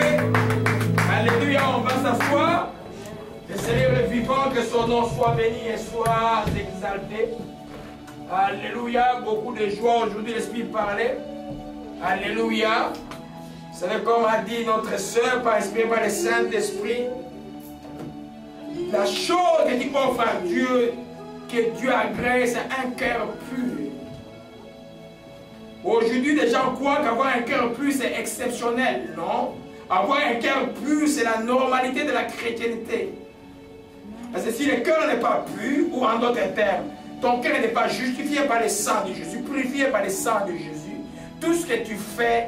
élevé. Alléluia, on va s'asseoir. Le Seigneur est vivant, que son nom soit béni et soit exalté. Alléluia, beaucoup de joie aujourd'hui, l'Esprit parlait. Alléluia. Vous savez, comme a dit notre soeur, par l'Esprit, par le Saint-Esprit, la chose que tu offres à Dieu, que Dieu agrée, c'est un cœur pur. Aujourd'hui, les gens croient qu'avoir un cœur pur, c'est exceptionnel. Non. Avoir un cœur pur, c'est la normalité de la chrétienté. Parce que si le cœur n'est pas pur, ou en d'autres termes, ton cœur n'est pas justifié par le sang de Jésus, purifié par le sang de Jésus, tout ce que tu fais,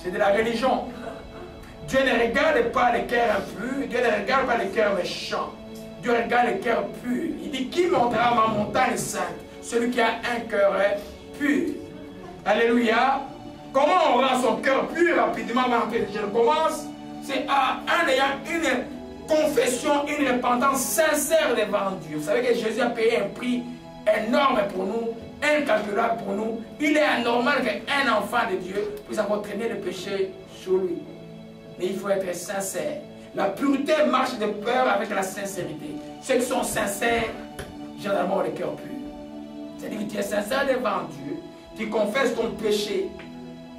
c'est de la religion. Dieu ne regarde pas les cœurs impurs, Dieu ne regarde pas les cœurs méchants. Dieu regarde les cœurs purs. Il dit, qui montera ma montagne sainte? Celui qui a un cœur pur. Alléluia. Comment on rend son cœur pur rapidement avant que je commence? C'est en ayant une confession, une repentance sincère devant Dieu. Vous savez que Jésus a payé un prix énorme pour nous, incalculable pour nous. Il est anormal qu'un enfant de Dieu puisse avoir traîné le péché sur lui. Mais il faut être sincère. La pureté marche de peur avec la sincérité. Ceux qui sont sincères, généralement ont le cœur pur. C'est-à-dire que tu es sincère devant Dieu, tu confesses ton péché,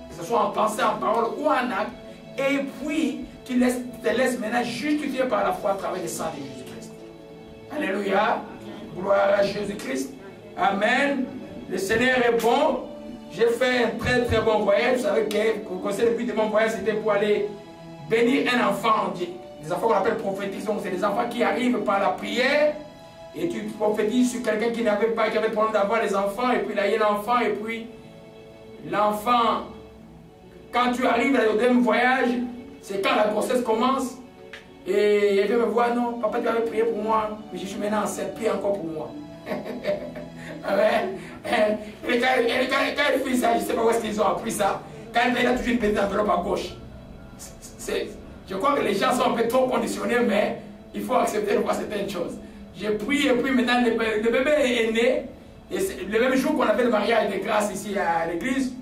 que ce soit en pensée, en parole ou en acte, et puis tu te laisses maintenant justifier par la foi à travers le sang de Jésus-Christ. Alléluia. Gloire à Jésus-Christ. Amen. Le Seigneur est bon. J'ai fait un très très bon voyage. Vous savez que vous connaissez le but de mon voyage, c'était pour aller bénir un enfant. Les enfants qu'on appelle prophétisons, c'est des enfants qui arrivent par la prière. Et tu prophétises sur quelqu'un qui n'avait pas, qui avait le problème d'avoir les enfants, et puis il a eu un enfant, et puis l'enfant, quand tu arrives au deuxième voyage, c'est quand la grossesse commence, et il vient me voir, non, papa tu avais prié pour moi, mais je suis maintenant enceinte, prie encore pour moi. Amen. Et quand il fait ça, je ne sais pas où est-ce qu'ils ont appris ça, quand il a toujours une petite enveloppe à gauche. Je crois que les gens sont un peu trop conditionnés, mais il faut accepter de voir certaines choses. J'ai prié et puis maintenant le bébé est né. Et le même jour qu'on avait le mariage de grâce ici à l'église.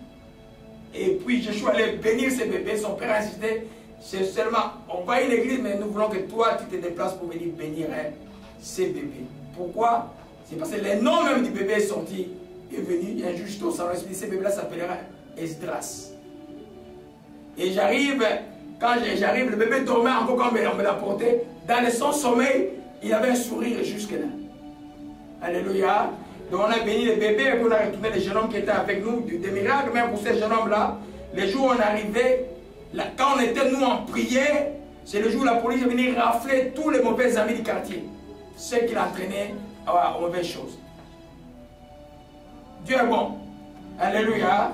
Et puis je suis allé bénir ce bébé. Son père a insisté. C'est seulement, on va à l'église, mais nous voulons que toi tu te déplaces pour venir bénir ces bébés. Pourquoi? C'est parce que le nom même du bébé est sorti, est venu. Un juste au salon, ce bébé-là s'appellera Esdras. Et j'arrive, quand j'arrive, le bébé dormait encore quand on me l'a porté. Dans son sommeil, il avait un sourire jusque-là. Alléluia. Donc on a béni le bébé et puis on a retourné les jeunes hommes qui étaient avec nous. Des miracles même pour ces jeunes hommes-là. Les jours où on arrivait, quand on était nous en prière, c'est le jour où la police est venue rafler tous les mauvais amis du quartier. Ceux qui l'entraînaient aux mauvaises choses. Dieu est bon. Alléluia.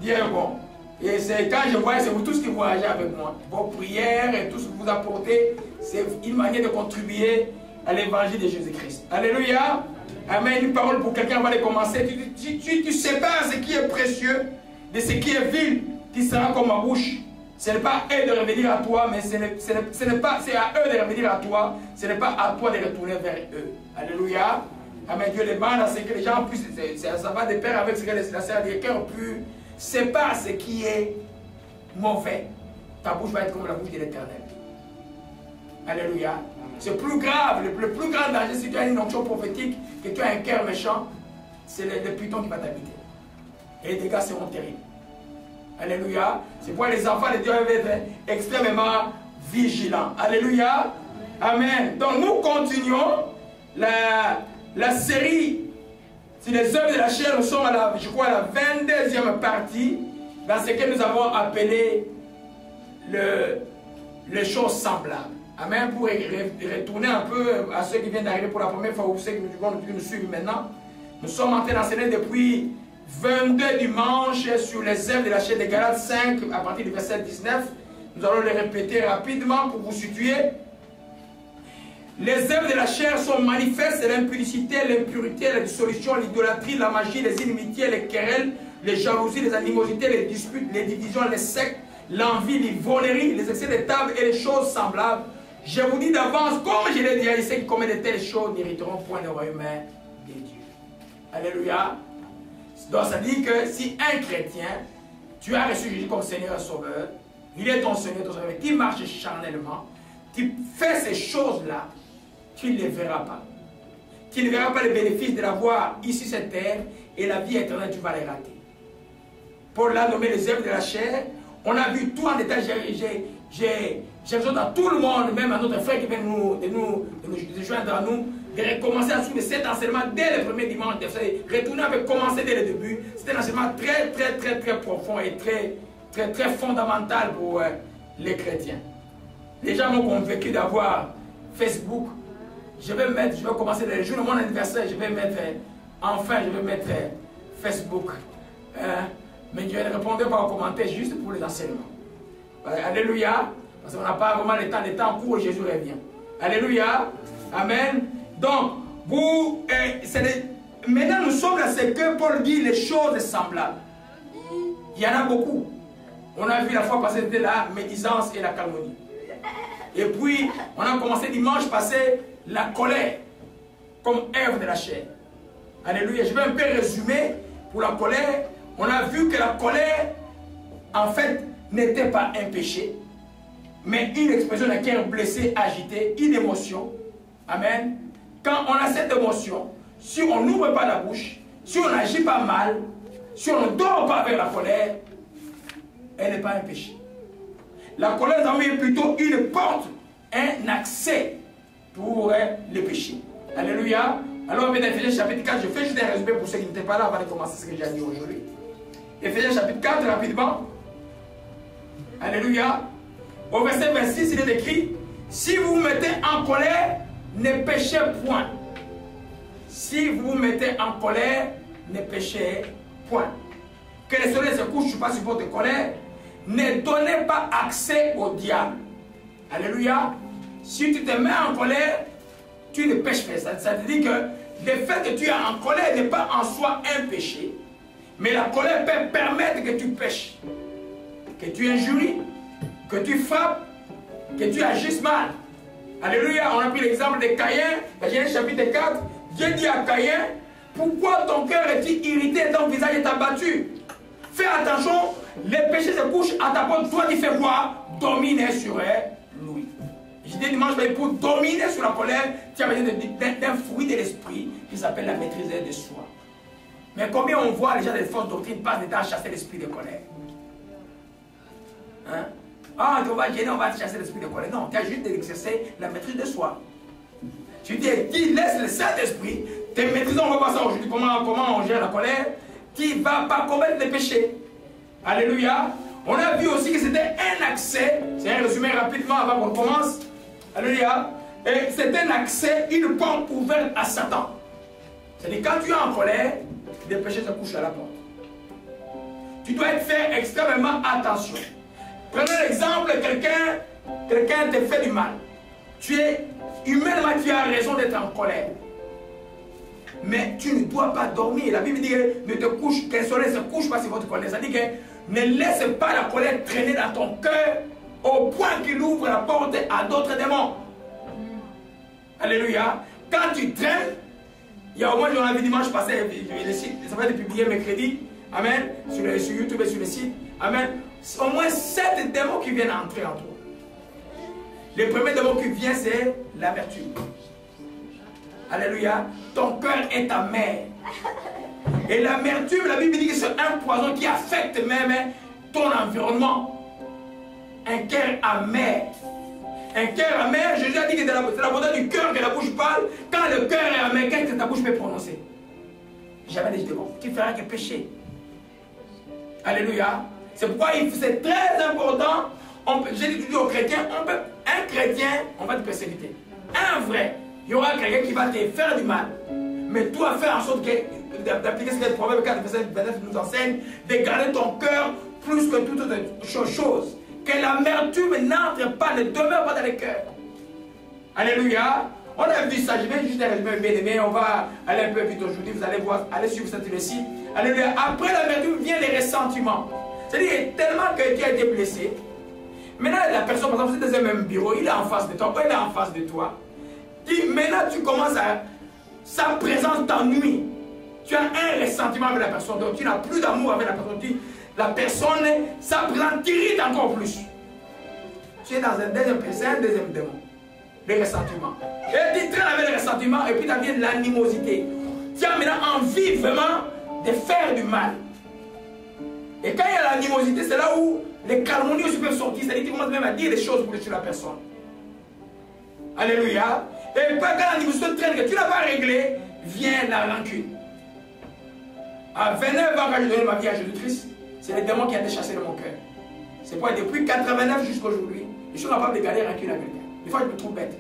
Dieu est bon. Et c'est quand je vois, c'est vous tous qui voyagez avec moi. Vos prières et tout ce que vous apportez, c'est une manière de contribuer à l'évangile de Jésus-Christ. Alléluia. Amen. Une parole pour quelqu'un avant de commencer. Tu sépares ce qui est précieux de ce qui est vil, qui sera comme ma bouche. Ce n'est pas à eux de revenir à toi, mais c'est à eux de revenir à toi. Ce n'est pas à toi de retourner vers eux. Alléluia. Amen. Dieu les demande à ce que les gens puissent, ça va de pair avec ce que la sœur dit, cœur pur. Sépare ce qui est mauvais. Ta bouche va être comme la bouche de l'Éternel. Alléluia. C'est plus grave, le plus grand danger si tu as une onction prophétique, que tu as un cœur méchant, c'est le python qui va t'habiter. Et les dégâts seront terribles. Alléluia. C'est pourquoi les enfants de Dieu doivent être extrêmement vigilants. Alléluia. Amen. Donc nous continuons la série sur les œuvres de la chair. Nous sommes à la 22e partie dans ce que nous avons appelé les choses semblables. Amen. Pour retourner un peu à ceux qui viennent d'arriver pour la première fois, ou ceux qui nous suivent maintenant. Nous sommes en train d'enseigner depuis 22 dimanches sur les œuvres de la chair de Galates 5 à partir du verset 19. Nous allons les répéter rapidement pour vous situer. Les œuvres de la chair sont manifestes, c'est l'impudicité, l'impurité, la dissolution, l'idolâtrie, la magie, les inimitiés, les querelles, les jalousies, les animosités, les disputes, les divisions, les sectes, l'envie, l'ivrognerie, les excès de table et les choses semblables. Je vous dis d'avance, comme je l'ai dit, ceux qui commettent de telles choses n'hériteront point le royaume de Dieu. Alléluia. Donc ça dit que si un chrétien, tu as reçu Jésus comme Seigneur et Sauveur, il est ton Seigneur, ton Sauveur, tu marches charnellement, tu fais ces choses-là, tu ne les verras pas. Tu ne verras pas les bénéfices de l'avoir ici sur cette terre et la vie éternelle, tu vas les rater. Paul l'a nommé les œuvres de la chair. On a vu tout en détail. J'ai besoin dans tout le monde, même à notre frère qui vient de joindre à nous, de recommencer à suivre cet enseignement dès le premier dimanche. Retourner avec commencer dès le début. C'est un enseignement très profond et très fondamental pour les chrétiens. Les gens m'ont convaincu d'avoir Facebook. Je vais commencer le jour de mon anniversaire, je vais mettre Facebook. Mais je ne répondrai pas aux commentaires juste pour les enseignements. Alléluia. Parce qu'on n'a pas vraiment le temps court, Jésus revient. Alléluia. Amen. Donc, maintenant nous sommes là, c'est que Paul dit les choses semblables. Il y en a beaucoup. On a vu la fois passée, c'était la médisance et la calomnie. Et puis, on a commencé dimanche passé la colère comme œuvre de la chair. Alléluia. Je vais un peu résumer pour la colère. On a vu que la colère, en fait, n'était pas un péché, mais une expression d'un cœur blessé, agité, une émotion. Amen. Quand on a cette émotion, si on n'ouvre pas la bouche, si on n'agit pas mal, si on ne dort pas avec la colère, elle n'est pas un péché. La colère, est plutôt une porte, un accès pour le péché. Alléluia. Alors, on vient d'Éphésiens chapitre 4. Je fais juste un résumé pour ceux qui n'étaient pas là avant de commencer ce que j'ai dit aujourd'hui. Éphésiens chapitre 4, rapidement. Alléluia. Au verset 26, il est écrit: si vous vous mettez en colère, ne péchez point. Si vous vous mettez en colère, ne péchez point. Que le soleil se couche pas sur votre colère. Ne donnez pas accès au diable. Alléluia. Si tu te mets en colère, tu ne pêches pas. Ça te dit que le fait que tu es en colère n'est pas en soi un péché. Mais la colère peut permettre que tu pêches. Que tu injuries, que tu frappes, que tu agisses mal. Alléluia. On a pris l'exemple de Caïn, dans Genèse chapitre 4. Dieu dit à Caïn: pourquoi ton cœur est-il irrité et ton visage est abattu? Fais attention, les péchés se couchent à ta porte. Toi, tu fais quoi? Dominer sur lui. Je dis dimanche, pour dominer sur la colère, tu as besoin d'un fruit de l'esprit qui s'appelle la maîtrise de soi. Mais combien on voit les gens des fausses doctrines passent des temps à chasser l'esprit de colère? Hein? Ah, on va gêner, on va chasser l'esprit de colère. Non, tu as juste d'exercer la maîtrise de soi. Tu dis, laisse le Saint-Esprit te maîtriser. On va voir ça aujourd'hui, comment on gère la colère. Tu ne vas pas commettre les péchés. Alléluia. On a vu aussi que c'était un accès. C'est un résumé rapidement avant qu'on commence. Alléluia. Et c'est un accès, une porte ouverte à Satan. C'est-à-dire quand tu es en colère, les péchés se couchent à la porte. Tu dois faire extrêmement attention. Prenez l'exemple, quelqu'un te fait du mal. Humainement, tu as raison d'être en colère. Mais tu ne dois pas dormir. La Bible dit que le soleil ne se couche pas sur votre colère. Ça dit que ne laisse pas la colère traîner dans ton cœur au point qu'il ouvre la porte à d'autres démons. Alléluia. Quand tu traînes, il y a au moins, j'en ai vu dimanche passé, ça va être publié mercredi. Amen. Sur YouTube et sur le site. Amen. Au moins 7 démons qui viennent entrer en toi. Le premier démon qui vient, c'est l'amertume. Alléluia. Ton cœur est amer. Et l'amertume, la Bible dit que c'est un poison qui affecte même ton environnement. Un cœur amer. Un cœur amer, Jésus a dit que c'est la bonté du cœur que la bouche parle. Quand le cœur est amer, qu'est-ce que ta bouche peut prononcer? Jamais des démons. Tu feras que pécher. Alléluia. C'est pourquoi c'est très important. J'ai dit aux chrétiens, un chrétien, on va te persécuter. Un vrai, il y aura quelqu'un qui va te faire du mal. Mais toi, fais en sorte d'appliquer ce que le Proverbe 4, verset 29 nous enseigne, de garder ton cœur plus que toute autre chose. Que l'amertume n'entre pas, ne demeure pas dans le cœur. Alléluia. On a vu ça, je vais juste résumer bien aimé, on va aller un peu vite aujourd'hui, vous allez voir, allez suivre cette récit. Alléluia. Après l'amertume vient les ressentiments. C'est-à-dire tellement que tu as été blessé. Maintenant, la personne, par exemple, vous êtes dans un même bureau, il est en face de toi, il est en face de toi. Maintenant, tu commences à... Sa présence t'ennuie. Tu as un ressentiment avec la personne, donc tu n'as plus d'amour avec la personne. La personne, sa présence t'irrite encore plus. tu es dans un deuxième démon. Le ressentiment. Et tu traînes avec le ressentiment et puis tu as bien de l'animosité. Tu as maintenant envie vraiment de faire du mal. Et quand il y a l'animosité, c'est là où les calomnies aussi peuvent sortir. C'est-à-dire que tu commences même à dire des choses pour tuer la personne. Alléluia. Et pas quand l'animosité traîne que tu n'as pas réglé, vient la rancune. À 29 ans, quand j'ai donné ma vie à Jésus-Christ, c'est le démon qui a été chassé de mon cœur. C'est pourquoi depuis 89 jusqu'à aujourd'hui, je suis capable de garder rancune à quelqu'un. Des fois, je me trouve bête.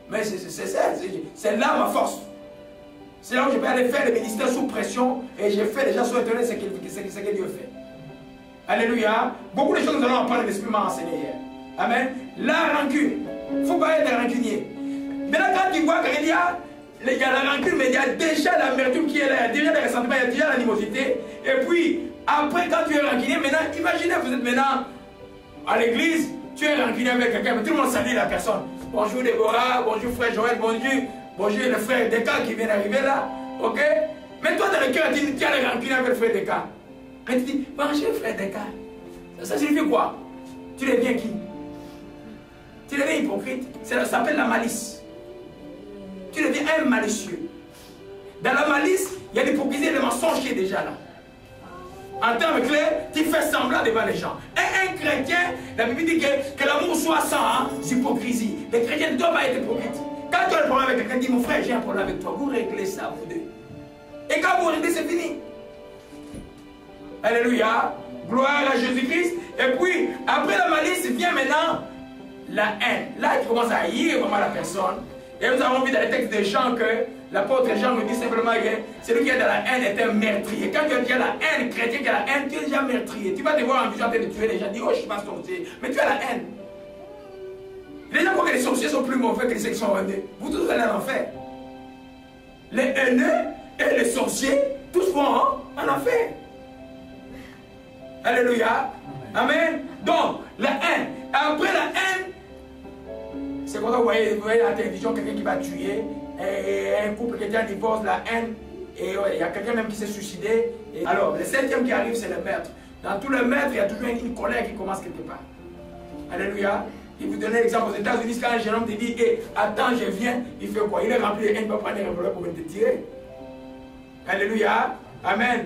Mais c'est là ma force. C'est là où je peux aller faire le ministère sous pression et j'ai fait déjà sur Internet ce que Dieu fait. Alléluia. Beaucoup de choses nous allons apprendre, l'Esprit m'a enseigné hier. Amen. La rancune. Il ne faut pas être rancunier. Maintenant, quand tu vois qu'il y a la rancune, mais il y a déjà l'amertume qui est là, il y a déjà le ressentiment, il y a déjà l'animosité. Et puis, après, quand tu es rancunier, maintenant, imaginez, vous êtes maintenant à l'église, tu es rancunier avec quelqu'un, mais tout le monde salue la personne. Bonjour Déborah, bonjour frère Joël, bonjour le frère Deka qui vient d'arriver là. Ok? Mais toi, dans le cœur, tu as le rancunier avec le frère Deka. Et tu dis, bonjour frère Deka. Ça signifie quoi? Tu deviens qui? Tu deviens hypocrite. Ça s'appelle la malice. Tu deviens un malicieux. Dans la malice, il y a l'hypocrisie et le mensonge qui est déjà là. En termes clairs, tu fais semblant devant les gens. Et un chrétien, la Bible dit que l'amour soit sans hypocrisie. Les chrétiens ne doivent pas être hypocrites. Quand tu as un problème avec quelqu'un, dis mon frère, j'ai un problème avec toi. Vous réglez ça, vous deux. Et quand vous réglez, c'est fini. Alléluia. Gloire à Jésus-Christ. Et puis, après la malice, vient maintenant la haine. Là, tu commences à haïr vraiment la personne. Et nous avons vu dans les textes de Jean que l'apôtre Jean nous dit simplement que celui qui est dans la haine est un meurtrier. Quand tu as la haine, chrétien qui a la haine, tu es déjà meurtrier. Tu vas te voir en vision en train de tuer les gens, dire oh je suis pas sorcier, mais tu as la haine. Les gens croient que les sorciers sont plus mauvais que ceux qui sont haineux. Vous tous allez en enfer. Les haineux et les sorciers, tous vont en enfer. Alléluia. Amen. Donc, la haine. Après la haine, c'est comme ça vous voyez à la télévision quelqu'un qui va tuer, et un couple qui est en divorce, la haine, et il y a quelqu'un même qui s'est suicidé. Et alors, le septième qui arrive, c'est le meurtre. Dans tout le meurtre, il y a toujours une colère qui commence quelque part. Alléluia. Il vous donne l'exemple aux États-Unis, quand un jeune homme te dit hey, attends, je viens, il fait quoi? Il est rempli de haine, il peut prendre un revolver pour venir te tirer. Alléluia. Amen.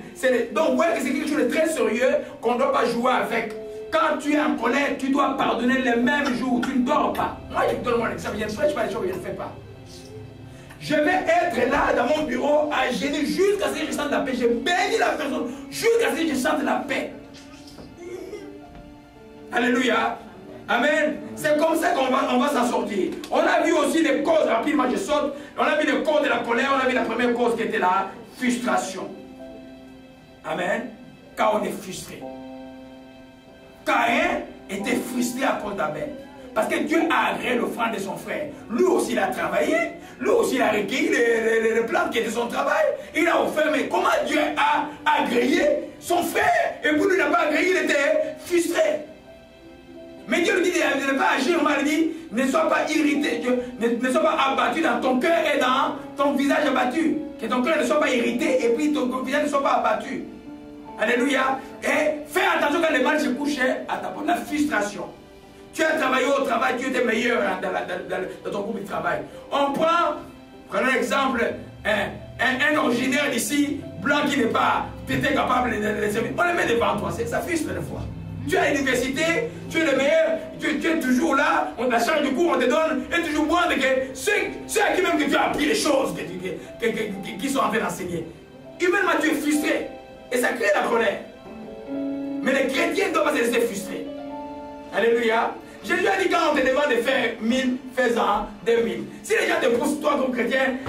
Donc, vous voyez que c'est quelque chose de très sérieux qu'on ne doit pas jouer avec. Quand tu es en colère, tu dois pardonner le même jour. Tu ne dors pas. Moi, je te donne mon exemple. Je ne fais pas les choses que je ne fais pas. Je vais être là dans mon bureau à gêner jusqu'à ce que je sente la paix. Je bénis la personne jusqu'à ce que je sente la paix. Alléluia. Amen. C'est comme ça qu'on va s'en sortir. On a vu aussi les causes, rapidement je saute. On a vu les causes de la colère. On a vu la première cause qui était la frustration. Amen. Quand on est frustré. Caïn était frustré à cause d'Abel. Parce que Dieu a agréé l'offrande de son frère. Lui aussi il a travaillé. Lui aussi il a recueilli les plantes qui étaient son travail. Il a offert. Mais comment Dieu a agréé son frère? Et pour lui il n'a pas agréé, il était frustré. Mais Dieu lui dit de ne pas agir mal. Il dit ne sois pas irrité. Ne sois pas abattu dans ton cœur et dans ton visage abattu. Que ton cœur ne soit pas irrité et puis ton visage ne soit pas abattu. Alléluia. Et fais attention quand le mal se couche à ta porte. La frustration. Tu as travaillé au travail, tu étais meilleur dans ton groupe de travail. Prenons l'exemple, un originaire d'ici, blanc qui n'est pas capable de le servir. On le met devant toi, ça frustre des fois. Tu es à l'université, tu es le meilleur, tu es toujours là, on te charge du cours, on te donne, et toujours moins que ceux à qui même que tu as appris les choses qui sont en train d'enseigner. Humainement, tu es frustré. Et ça crée la colère. Mais les chrétiens ne doivent pas se laisser frustrer. Alléluia. Jésus a dit quand on te demande de faire 1000, fais-en 2000. Si les gens te poussent, toi comme chrétien,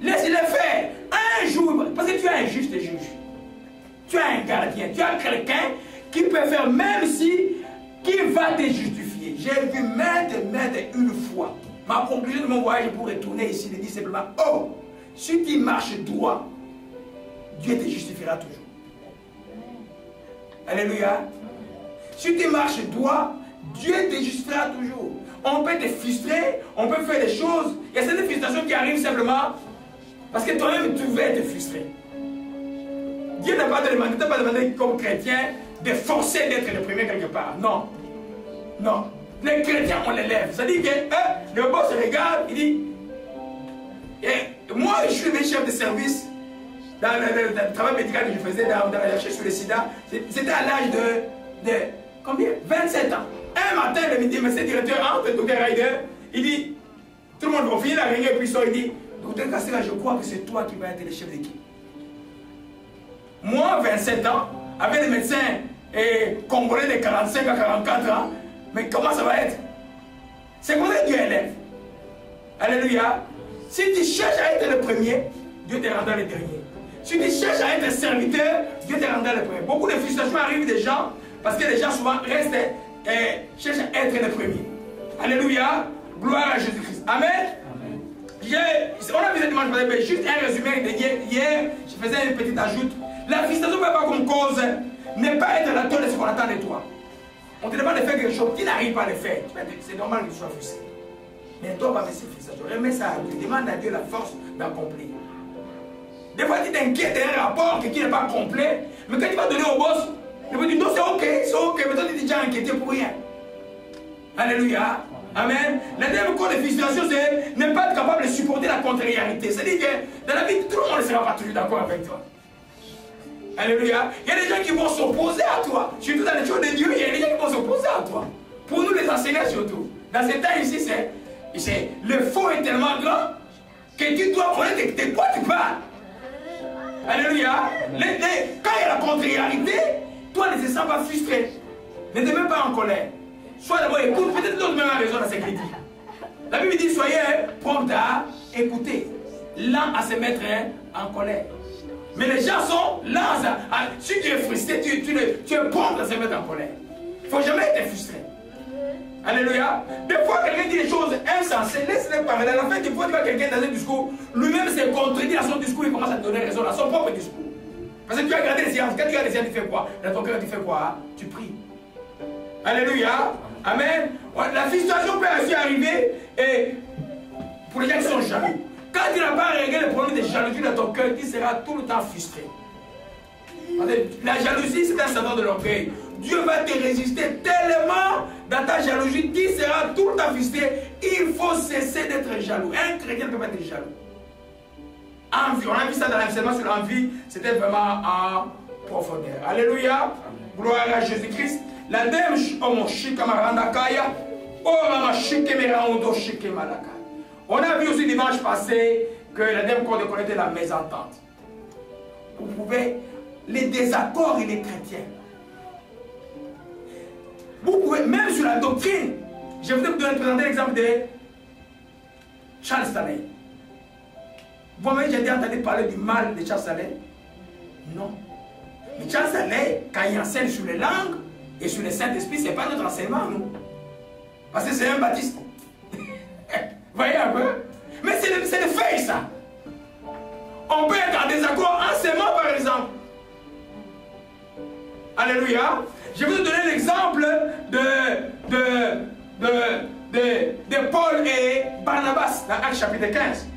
laisse-les faire. Un jour, parce que tu as un juste juge. Tu as un gardien. Tu as quelqu'un qui peut faire même si, qui va te justifier. J'ai vu maintes une fois. Ma conclusion de mon voyage pour retourner ici, il dit simplement, oh, si tu marches droit, Dieu te justifiera toujours. Alléluia. Si tu marches droit, Dieu te justifiera toujours. On peut te frustrer, on peut faire des choses. Il y a certaines frustrations qui arrivent simplement parce que toi-même tu veux te frustrer. Dieu n'a pas demandé comme chrétien de forcer d'être le premier quelque part. Non. Non. Les chrétiens, on les lève. C'est-à-dire que le boss regarde, il dit, moi, je suis le chef de service dans le travail médical que je faisais dans la recherche sur le sida. C'était à l'âge de combien? 27 ans. Un matin, le midi, monsieur le directeur entre, le docteur Ryder, il dit, tout le monde va finir la réunion, et puis il dit, docteur Kassera, je crois que c'est toi qui vas être le chef d'équipe. Moi, 27 ans, avec les médecins congolais de 45 à 44 ans, mais comment ça va être? C'est comme ça que Dieu élève. Alléluia. Si tu cherches à être le premier, Dieu te rendra le dernier. Si tu cherches à être serviteur, Dieu te rendra le premier. Beaucoup de frustrations arrivent des gens parce que les gens souvent restent et cherchent à être le premier. Alléluia. Gloire à Jésus-Christ. Amen. On a vu cette dimanche, mais juste un résumé de hier, je faisais une petite ajoute. La frustration ne peut pas comme cause ne pas être à la hauteur de ce qu'on attend de toi. On te demande de faire quelque chose, tu n'arrives pas à le faire. C'est normal que tu sois frustré. Mais toi, va mettre ces frustrations. Remets ça à Dieu. Demande à Dieu la force d'accomplir. Des fois, tu t'inquiètes d'un rapport qui n'est pas complet. Mais quand tu vas donner au boss, il va dire non, c'est ok. Mais toi, tu es déjà inquiété pour rien. Alléluia. Amen. La deuxième cause de frustration, c'est ne pas être capable de supporter la contrariété. C'est-à-dire que dans la vie, tout le monde ne sera pas toujours d'accord avec toi. Alléluia. Il y a des gens qui vont s'opposer à toi. Surtout dans les choses de Dieu, il y a des gens qui vont s'opposer à toi. Pour nous, les enseignants surtout. Dans ces temps ici, le faux est tellement grand que tu dois connaître de quoi tu parles. Alléluia. Quand il y a la contrariété, toi ne te sens pas frustré. Ne te mets pas en colère. Sois d'abord écoute, peut-être d'autres même raison dans ce qu'il dit. La Bible dit soyez prompt à écouter, lent à se mettre en colère. Mais les gens sont lents si tu es frustré, tu es prompt à se mettre en colère. Il ne faut jamais être frustré. Alléluia. Des fois, quelqu'un dit des choses insensées, laisse-le parler. À la fin, tu vois quelqu'un dans un discours, lui-même s'est contredit à son discours, il commence à te donner raison à son propre discours. Parce que tu as regardé les séances. Quand tu regardes les séances, tu fais quoi? Dans ton cœur, tu fais quoi? Tu pries. Alléluia. Amen. La frustration peut aussi arriver pour les gens qui sont jaloux. Quand tu n'as pas réglé le problème de jalousie dans ton cœur, tu seras tout le temps frustré. La jalousie, c'est un syndrome de l'orgueil. Dieu va te résister tellement dans ta jalousie, tu seras tout le temps frustré. Il faut cesser d'être jaloux. Un chrétien ne peut pas être jaloux. Envie. On a vu ça dans l'enseignement sur l'envie, c'était vraiment en profondeur. Alléluia. Gloire à Jésus-Christ. La deuxième on a vu aussi dimanche passé que la deuxième cause de connaître la mésentente. Vous pouvez, les désaccords et les chrétiens. Vous pouvez, même sur la doctrine, je voudrais vous présenter l'exemple de Charles Stanley. Vous-même, j'ai entendu parler du mal de Charles Stanley? Non. Mais Charles Stanley, quand il enseigne sur les langues et sur le Saint-Esprit, ce n'est pas notre enseignement, nous. Parce que c'est un baptiste. Voyez un peu? Mais c'est le fait, ça. On peut être en désaccord en s'aimant, par exemple. Alléluia. Je vais vous donner l'exemple de Paul et Barnabas dans Actes chapitre 15.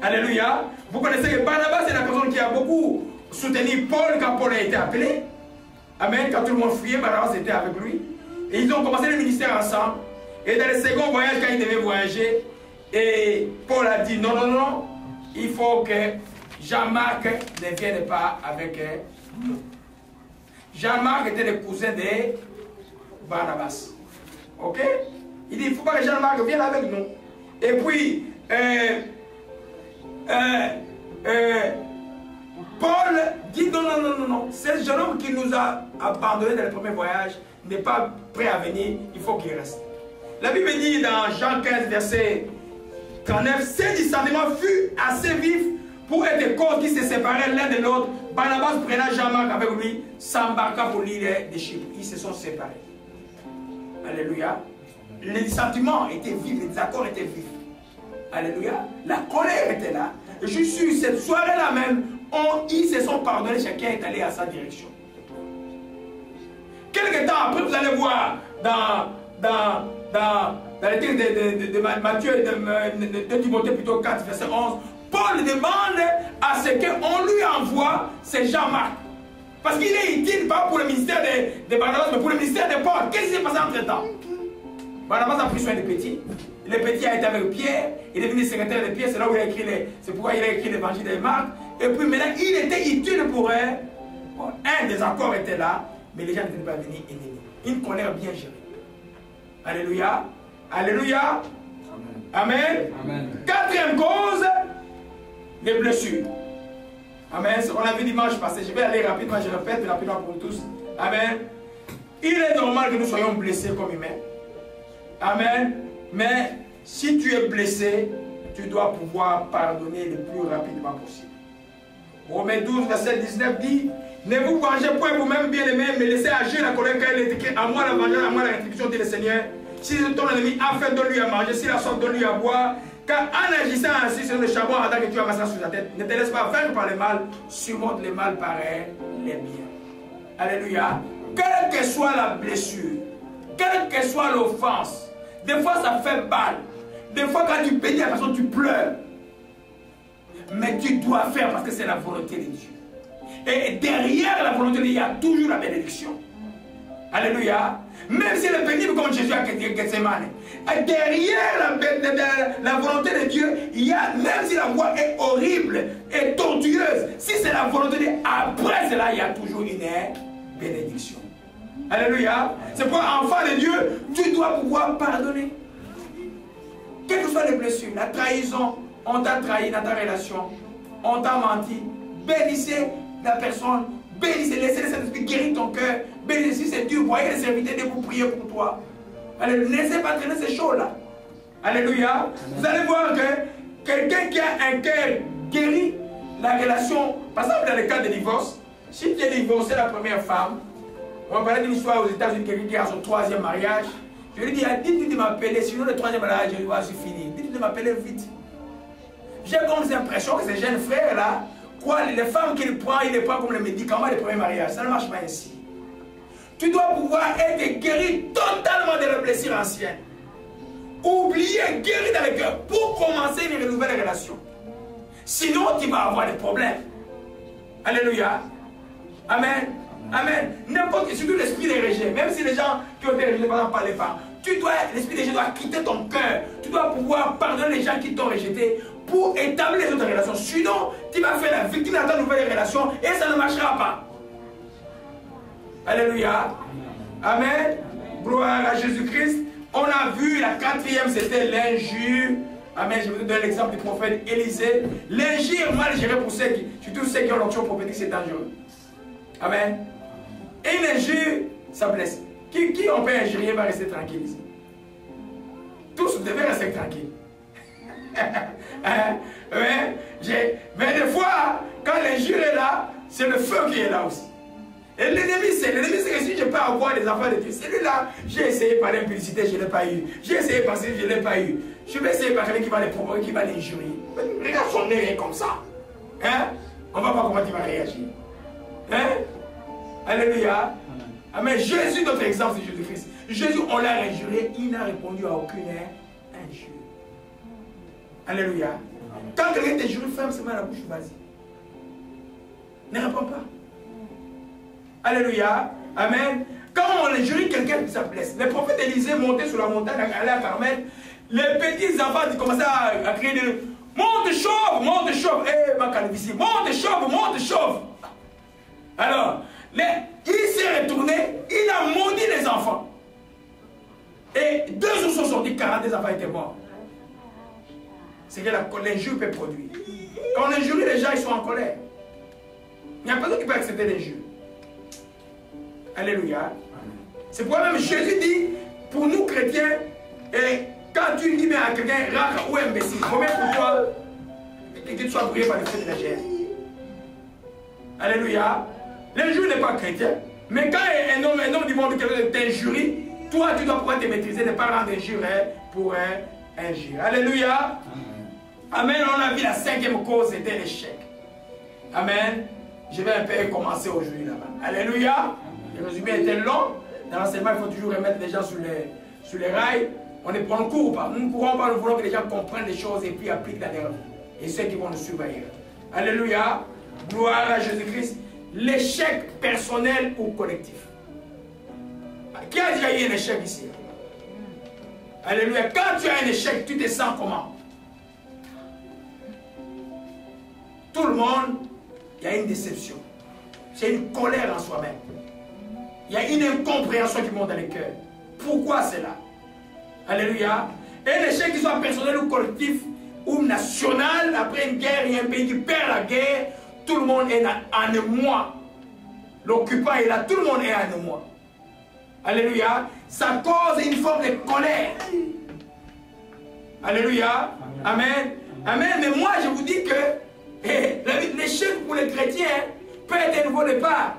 Alléluia. Vous connaissez que Barnabas est la personne qui a beaucoup soutenu Paul quand Paul a été appelé. Amen. Quand tout le monde fuyait, Barnabas était avec lui. Et ils ont commencé le ministère ensemble. Et dans le second voyage, quand ils devaient voyager, et Paul a dit non, non, non, il faut que Jean-Marc ne vienne pas avec nous. Jean-Marc était le cousin de Barnabas. Ok? Il dit il ne faut pas que Jean-Marc vienne avec nous. Et puis, Paul dit non, non, non, non, non. Ce jeune homme qui nous a abandonnés dans le premier voyage n'est pas prêt à venir, il faut qu'il reste. La Bible dit dans Jean 15, verset 39, ces discernements furent assez vifs pour être cause qui se séparaient l'un de l'autre. Barnabas prenant Jean-Marc avec lui, s'embarqua pour l'île de Chypre. Ils se sont séparés. Alléluia. Les sentiments étaient vifs, les désaccords étaient vifs. Alléluia. La colère était là. Et je suis sûr, cette soirée-là même, ils se sont pardonnés, chacun est allé à sa direction. Quelques temps après, vous allez voir dans le texte de Matthieu et de Timothée, plutôt 4, verset 11, Paul demande à ce qu'on lui envoie ces Jean-Marc. Parce qu'il est utile, pas pour le ministère de Barnabas, mais pour le ministère de Paul. Qu'est-ce qui s'est passé entre-temps. Barnabas a pris soin des petits. Le petit a été avec Pierre. Il est devenu secrétaire de Pierre. C'est là où il a écrit c'est pourquoi il a écrit l'évangile de Marc. Et puis maintenant, il était utile pour eux. Bon, un des accords était là, mais les gens n'étaient pas venus ennemis. Une colère bien gérée. Alléluia. Alléluia. Amen. Amen. Amen. Quatrième cause, les blessures. Amen. On a vu dimanche passé. Je vais aller rapidement, je répète rapidement pour tous. Amen. Il est normal que nous soyons blessés comme humains. Amen. Mais si tu es blessé, tu dois pouvoir pardonner le plus rapidement possible. Romains 12, verset 19 dit: ne vous vengez point vous-même, bien-aimés, mais laissez agir la colère, car il est écrit: à moi la vengeance, à moi la rétribution, dit le Seigneur. Si ton ennemi a faim, donne-lui à manger, s'il a soif, donne-lui à boire. Car en agissant ainsi sur le charbon, attends que tu amasses sur ta tête, ne te laisse pas vaincre par le mal, surmonte le mal par les biens. Alléluia. Quelle que soit la blessure, quelle que soit l'offense, des fois ça fait mal. Des fois quand tu bénis la personne, tu pleures. Mais tu dois faire parce que c'est la volonté de Dieu. Et derrière la volonté de Dieu, il y a toujours la bénédiction. Alléluia. Même si elle est pénible comme Jésus à Gethsemane, derrière la volonté de Dieu, il y a, même si la voie est horrible et tortueuse, si c'est la volonté de Dieu, après cela, il y a toujours une bénédiction. Alléluia. C'est pour enfant de Dieu, tu dois pouvoir pardonner. Quelles que soient les blessures, la trahison, on t'a trahi dans ta relation, on t'a menti, bénissez la personne, bénissez, laissez le Saint-Esprit guérir ton cœur, bénissez, c'est Dieu, voyez les serviteurs de vous prier pour toi. Allez, ne laissez pas traîner ces choses-là. Alléluia. Vous allez voir que quelqu'un qui a un cœur guéri, la relation, par exemple dans le cas de divorce, si tu es divorcé la première femme, on va parler d'une histoire aux États-Unis, quelqu'un qui a son troisième mariage, je lui dis, dites-lui de m'appeler, sinon le troisième mariage, je vais finir. Dites-lui de m'appeler vite. J'ai comme l'impression que ces jeunes frères-là, quoi, les femmes qu'il prend, il les prend comme les médicaments des premiers mariages. Ça ne marche pas ainsi. Tu dois pouvoir être guéri totalement de la blessure ancienne. Oublier, guéri dans le cœur pour commencer une nouvelle relation. Sinon, tu vas avoir des problèmes. Alléluia. Amen. Amen. N'importe qui, surtout l'esprit des rejet, même si les gens qui ont été rejetés par les femmes, l'esprit des rejet doit quitter ton cœur. Tu dois pouvoir pardonner les gens qui t'ont rejeté pour établir les autres relations. Sinon, tu vas faire la victime dans ta nouvelle relation et ça ne marchera pas. Alléluia. Amen. Gloire à Jésus-Christ. On a vu la quatrième, c'était l'injure. Amen. Je vais vous donner l'exemple du prophète Élisée. L'injure mal gérée pour ceux qui, surtout ceux qui ont l'onction prophétique, c'est dangereux. Amen. Et une injure, ça blesse. Qui on peut injurier va rester tranquille ici? Tous devaient rester tranquilles. Mais des fois, quand l'injure est là, c'est le feu qui est là aussi. Et l'ennemi, c'est que si je peux avoir des enfants de Dieu, celui-là, j'ai essayé par l'impudicité, je ne l'ai pas eu. J'ai essayé par ce, je ne l'ai pas eu. Je vais essayer par quelqu'un qui va les provoquer, qui va l'injurier. Regarde son nez comme ça. Hein? On va voir comment il va réagir. Hein? Alléluia. Amen. Jésus, notre exemple, c'est Jésus-Christ. Jésus, on l'a injurié, il n'a répondu à aucune injure. Alléluia. Quand quelqu'un t'injure, ferme seulement la bouche, vas-y. Ne réponds pas. Alléluia. Amen. Quand on injurie quelqu'un, ça blesse. Le prophète Élisée montait sur la montagne, allait à Carmel. Les petits enfants commençaient à crier monte chauve. Eh, ma calvitie, monte chauve. Alors, il s'est retourné, il a maudit les enfants. Et 2 jours sont sortis, 40 enfants étaient morts. C'est que l'injure peut produire. Quand on injurie les gens, ils sont en colère. Il n'y a personne qui peut accepter l'injure. Alléluia. C'est pourquoi même Jésus dit, pour nous chrétiens, et quand tu dis à quelqu'un, raca ou imbécile, combien pour toi que tu sois brûlé par le feu de la chair? Alléluia. L'injure n'est pas chrétien. Mais quand un homme du monde t'injurie, toi tu dois pouvoir te maîtriser, ne pas rendre injure pour injure. Alléluia. Amen. On a vu la 5e cause, c'était l'échec. Amen. Je vais un peu commencer aujourd'hui là-bas. Alléluia. Le résumé était long. Dans l'enseignement, il faut toujours remettre les gens sur les rails. On ne court pas. Nous ne courons pas, nous voulons que les gens comprennent les choses et puis appliquent dans leur vie. Et ceux qui vont nous surveiller. Alléluia. Gloire à Jésus-Christ. L'échec personnel ou collectif. Qui a déjà eu un échec ici? Alléluia. Quand tu as un échec, tu te sens comment? Tout le monde, il y a une déception. C'est une colère en soi-même. Il y a une incompréhension qui monte dans les cœurs. Pourquoi cela? Alléluia. Un échec qui soit personnel ou collectif ou national, après une guerre, il y a un pays qui perd la guerre, tout le monde est en émoi. L'occupant est là, tout le monde est en émoi. Alléluia. Ça cause une forme de colère. Alléluia. Amen. Amen. Mais moi, je vous dis que l'échec pour les chrétiens peut être un nouveau départ.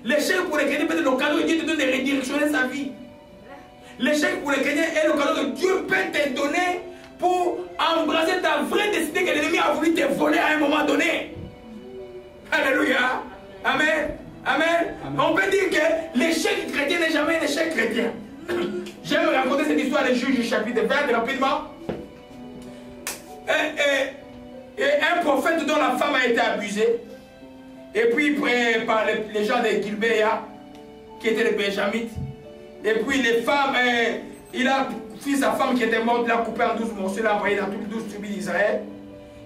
L'échec pour les chrétiens peut être l'occasion de Dieu de redirectionner sa vie. L'échec pour les chrétiens est l'occasion que Dieu peut te donner pour embrasser ta vraie destinée que l'ennemi a voulu te voler à un moment donné. Alléluia. Amen. Amen. On peut dire que l'échec chrétien n'est jamais un échec chrétien. J'aime raconter cette histoire des Juges du chapitre 20 rapidement. Et un prophète dont la femme a été abusée. Et puis par les gens de Gilbéa, qui étaient les Benjamites. Et puis les femmes, il a pris sa femme qui était morte, il l'a coupée en 12 morceaux, il l'a envoyée dans toutes les 12 tribus d'Israël.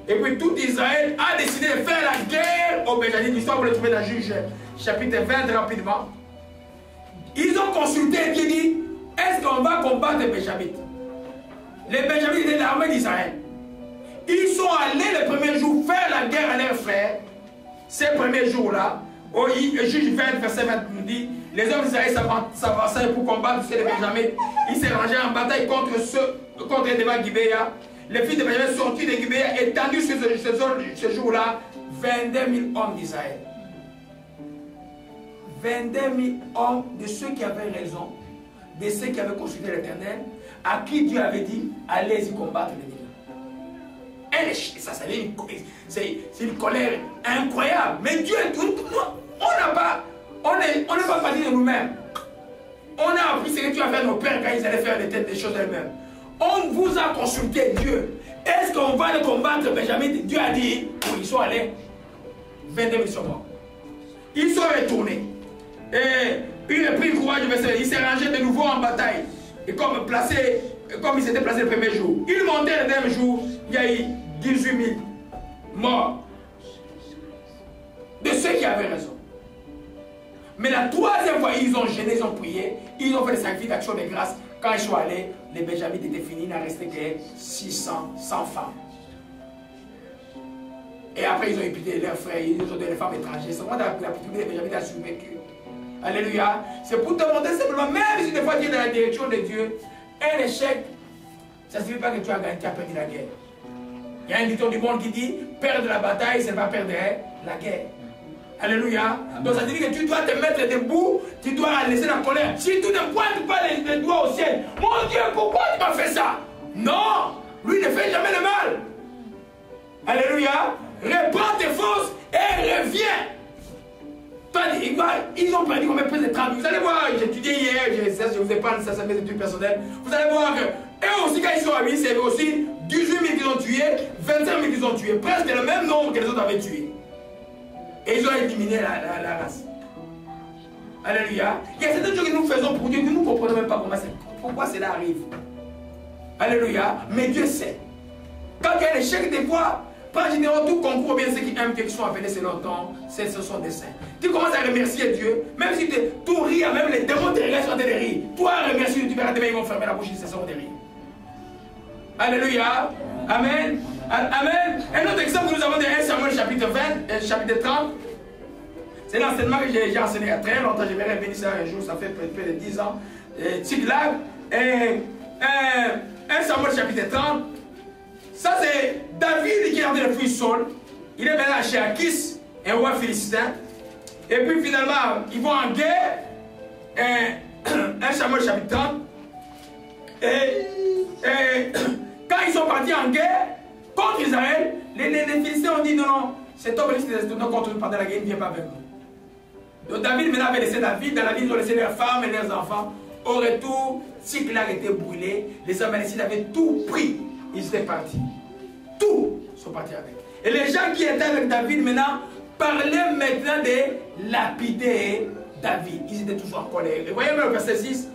Et puis tout Israël a décidé de faire la guerre aux Benjamites. L'histoire, vous le trouvez dans Juge chapitre 20 rapidement. Ils ont consulté et dit, est-ce qu'on va combattre les Benjamites? Les Benjamites étaient l'armée d'Israël. Ils sont allés le premier jour faire la guerre à leurs frères. Ces premiers jours-là, au Juge 20, verset 20 nous dit, les hommes d'Israël s'avançaient pour combattre les Benjamites. Ils s'est rangés en bataille contre les devant Gibéa. Les fils de Benjamin sortis de Gibéa, étendus sur ce jour-là, 22 000 hommes d'Israël. 22 000 hommes de ceux qui avaient raison, de ceux qui avaient consulté l'Éternel, à qui Dieu avait dit, allez-y combattre les Benjamites. C'est une colère incroyable. Mais Dieu, on n'est pas parti de nous-mêmes. On a appris ce que tu as fait à nos pères quand ils allaient faire des choses eux-mêmes. On vous a consulté Dieu. Est-ce qu'on va le combattre, Benjamin? Dieu a dit, oui, ils sont allés. 22 000 sont morts. Ils sont retournés. Et il a pris le courage, il s'est rangé de nouveau en bataille. Et comme il s'était placé le premier jour, il montait le deuxième jour, il y a eu 18 000 morts. De ceux qui avaient raison. Mais la troisième fois, ils ont gêné, ils ont prié, ils ont fait des sacrifices d'action de grâce. Quand ils sont allés, les Benjamites étaient finis, il n'a resté que 100 femmes. Et après, ils ont épité leurs frères, ils ont donné les femmes étrangères. C'est vraiment la plupart des Benjamites a survécu. Alléluia. C'est pour te montrer simplement, même si des fois tu es dans la direction de Dieu, un échec, ça ne signifie pas que tu as gagné, tu as perdu la guerre. Il y a un dicton du monde qui dit, perdre la bataille, c'est ne pas perdre la guerre. Alléluia. Amen. Donc ça veut dire que tu dois te mettre debout, tu dois laisser la colère. Si tu ne pointes pas les doigts au ciel, mon Dieu, pourquoi tu m'as fait ça? Non, lui ne fait jamais le mal. Alléluia. Reprends tes forces et reviens. Ils ont perdu combien de 30. Vous allez voir, j'ai étudié hier, je vous ai parlé, ça c'est mes études personnelles. Vous allez voir que eux aussi, quand ils sont arrivés, c'est aussi 18 000 qu'ils ont tués, 25 000 qu'ils ont tués, presque le même nombre que les autres avaient tués. Et ils ont éliminé la race. Alléluia. Il y a certaines choses que nous faisons pour Dieu que nous ne comprenons même pas pourquoi cela arrive. Alléluia. Mais Dieu sait. Quand il y a un échec des fois, pas généralement tout concourt bien ceux qui aiment Dieu, qui sont appelés selon ton, ce sont des saints. Tu commences à remercier Dieu, même si tout rire, même les démons te regardent sur de rire. Toi, remercie Dieu, tu verras demain, ils vont fermer la bouche, ils cesseront de rire. Alléluia. Amen. Amen. Un autre exemple que nous avons de 1 Samuel chapitre 20, chapitre 30. C'est l'enseignement que j'ai enseigné il y a très longtemps. Je vais revenir ça un jour, ça fait près de 10 ans. Tiglag. 1 Samuel chapitre 30. Ça c'est David qui est en train de fuir Saul. Il est maintenant chez Achis, un roi philistin. Et puis finalement, ils vont en guerre. 1 Samuel chapitre 30. Et quand ils sont partis en guerre contre Israël, les Philistins ont dit non, cet homme risque de nous contre nous pendant la guerre, il ne vient pas avec nous. Donc David maintenant avait laissé David, dans la ville ils ont laissé leurs femmes et leurs enfants. Au retour, Tziklag était brûlé, les Amalécites avaient tout pris, ils étaient partis. Tout sont partis avec. Et les gens qui étaient avec David maintenant parlaient maintenant de lapider David. Ils étaient toujours en colère. Et voyez même le verset 6.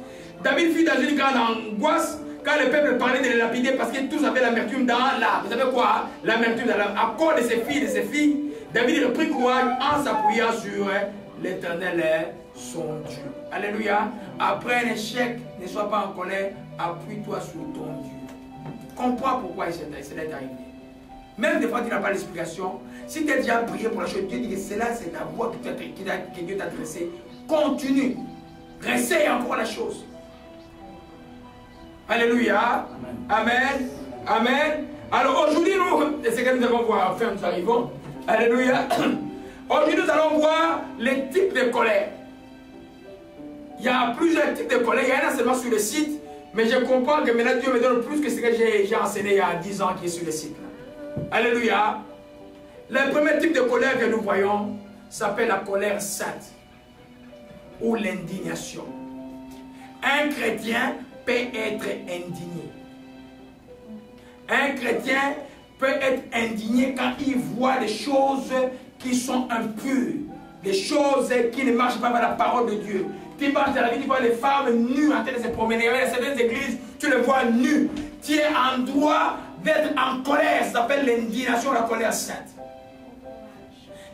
David fut dans une grande angoisse quand le peuple parlait de les lapider parce que tous avaient l'amertume dans l'âme. Vous savez quoi? L'amertume dans l'âme. À cause de ses filles, David reprit courage en s'appuyant sur l'Éternel, son Dieu. Alléluia. Après un échec, ne sois pas en colère, appuie-toi sur ton Dieu. Comprends pourquoi cela est arrivé. Même des fois tu n'as pas l'explication. Si tu as déjà prié pour la chose, Dieu dit que c'est ta voix que Dieu t'a adressée. Continue. Réessaye encore la chose. Alléluia. Amen. Amen. Alors aujourd'hui, c'est que nous allons voir, enfin nous arrivons. Alléluia. Aujourd'hui, nous allons voir les types de colère. Il y a plusieurs types de colère. Il y en a seulement sur le site. Mais je comprends que maintenant Dieu me donne plus que ce que j'ai enseigné il y a 10 ans qui est sur le site. Alléluia. Le premier type de colère que nous voyons s'appelle la colère sainte ou l'indignation. Un chrétien peut être indigné. Un chrétien peut être indigné quand il voit des choses qui sont impures, des choses qui ne marchent pas par la parole de Dieu. Tu marches dans la vie, tu vois les femmes nues en train de se promener. Dans certaines églises, tu les vois nues. Tu es en droit d'être en colère. Ça s'appelle l'indignation, la colère sainte.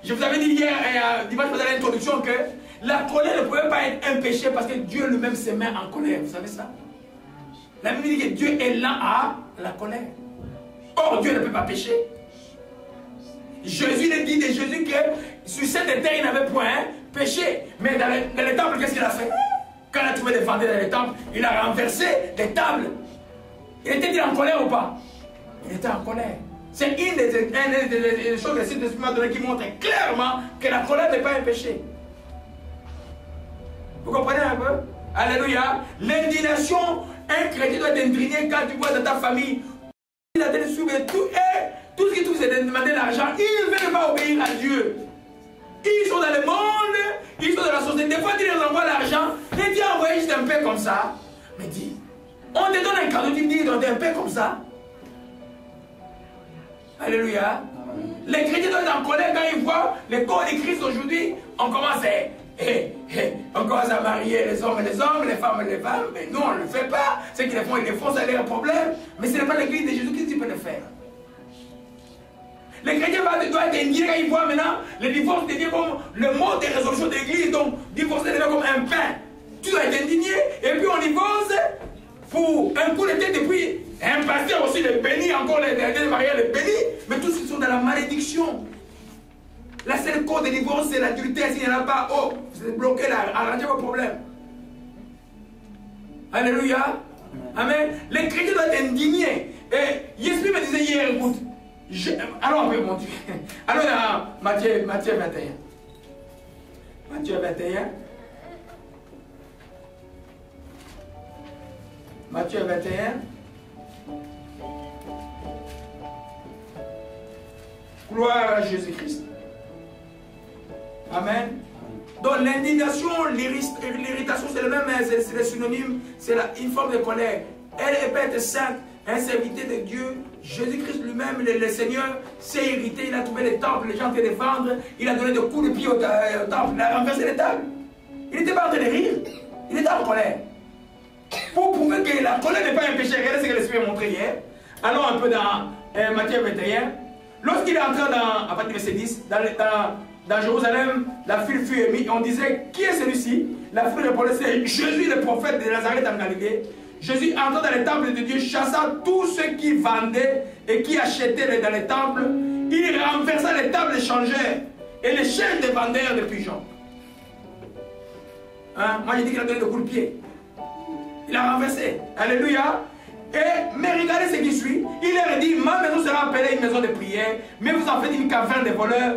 Je vous avais dit hier, dimanche, dans l'introduction, que la colère ne pouvait pas être un péché parce que Dieu lui-même se met en colère. Vous savez ça? La Bible dit que Dieu est là à la colère. Or, Dieu ne peut pas pécher. Jésus le dit de Jésus que sur cette terre, il n'avait point péché. Mais dans les temples, qu'est-ce qu'il a fait? Quand il a trouvé des vendeurs dans les temples, il a renversé des tables. Il était en colère ou pas? Il était en colère. C'est une des choses que le Saint-Esprit m'a donné qui montre clairement que la colère n'est pas un péché. Vous comprenez un peu? Alléluia. L'indignation, un chrétien doit être indigné quand tu vois dans ta famille. Il a donné tout ce qu'il trouve, c'est de demander l'argent. Ils ne veulent pas obéir à Dieu. Ils sont dans le monde, ils sont dans la société. Des fois, tu leur envoies l'argent. Et tu as envoyé juste un peu comme ça. Mais dis, on te donne un cadeau, tu me dis, on te donne un peu comme ça. Alléluia. Les chrétiens doivent être en colère quand ils voient le corps de Christ aujourd'hui. On commence à marier les hommes, les femmes, les femmes. Mais nous, on ne le fait pas. Ceux qui le font, ils le font, ça a un problème. Mais ce n'est pas l'église de Jésus-Christ qui peut le faire. Les chrétiens doivent être indignés quand ils voient maintenant le divorce devient comme le mode de résolution de l'église. Donc, divorcer devient comme un pain. Tu dois être indigné. Et puis, on divorce pour un coup de tête. Et puis, un pasteur aussi le bénit, encore les mariés le bénit. Mais tous ils sont dans la malédiction. La seule cause de divorce, c'est l'adultère. S'il n'y en a pas, oh, vous êtes bloqué là, arrangez vos problèmes. Alléluia. Amen. Les chrétiens doivent être indignés. Et Yesprit me disait hier, écoute, allons un peu, mon Dieu. Allons dans Matthieu 21. Matthieu 21. Matthieu 21. Gloire à Jésus-Christ. Amen. Donc l'indignation, l'irritation, c'est le même, c'est le synonyme, c'est une forme de colère. Elle peut être sainte, un serviteur de Dieu. Jésus-Christ lui-même, le Seigneur, s'est irrité, il a trouvé les temples, les gens étaient de vendre, il a donné des coups de pied au temple, il a renversé les tables. Il n'était pas en train de rire, il était en colère. Pour prouver que la colère n'est pas un péché, regardez ce que l'Esprit a montré hier. Allons un peu dans Matthieu 21. Lorsqu'il est entré à partir du verset 10, dans Jérusalem, la foule fut émise. On disait, qui est celui-ci? La foule répondait, c'est Jésus, le prophète de Nazareth en Galilée. Jésus, entrant dans les temples de Dieu, chassa tous ceux qui vendaient et qui achetaient dans les temples. Il renversa les tables échangères et les chaînes des vendeurs de pigeons. Hein? Moi, j'ai dit qu'il a donné des coups de pied. Il a renversé. Alléluia. Mais regardez ce qui suit. Il leur dit, ma maison sera appelée une maison de prière, mais vous en faites une caverne de voleurs.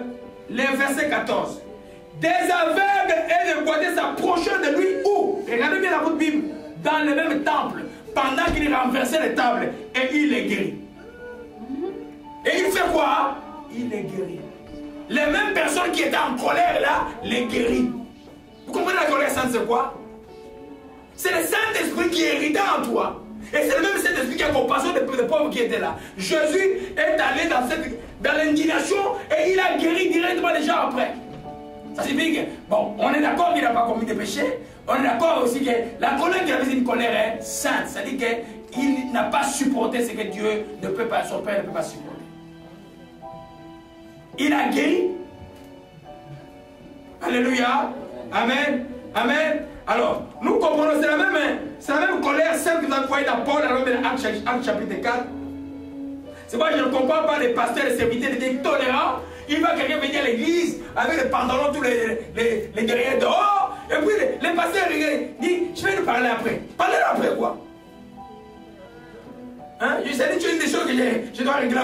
Le verset 14. Des aveugles et des boiteux s'approchèrent de lui où? Regardez bien dans votre Bible. Dans le même temple. Pendant qu'il renversait les tables. Et il les guérit. Et il fait quoi? Il les guérit. Les mêmes personnes qui étaient en colère là, les guérit. Vous comprenez la colère sainte, c'est quoi? C'est le Saint-Esprit qui est irritant en toi. Et c'est le même Saint-Esprit qui a compassion des pauvres qui étaient là. Jésus est allé dans l'indignation et il a guéri directement les gens après. Ça signifie que, bon, on est d'accord qu'il n'a pas commis de péché. On est d'accord aussi que la colère qu'il avait, c'est une colère sainte. C'est-à-dire qu'il n'a pas supporté ce que Dieu ne peut pas, son Père ne peut pas supporter. Il a guéri. Alléluia. Amen. Amen. Alors, nous comprenons, c'est la même colère sainte que vous avez voyé dans Paul, dans Actes chapitre 4. C'est pourquoi je ne comprends pas les pasteurs, les serviteurs, les tolérants. Il va quelqu'un venir à l'église avec les pantalons, tous les guerriers dehors. Et puis les pasteurs disent, je vais nous parler après. Parler après quoi? Hein? Je sais que tu as une des choses que je dois régler.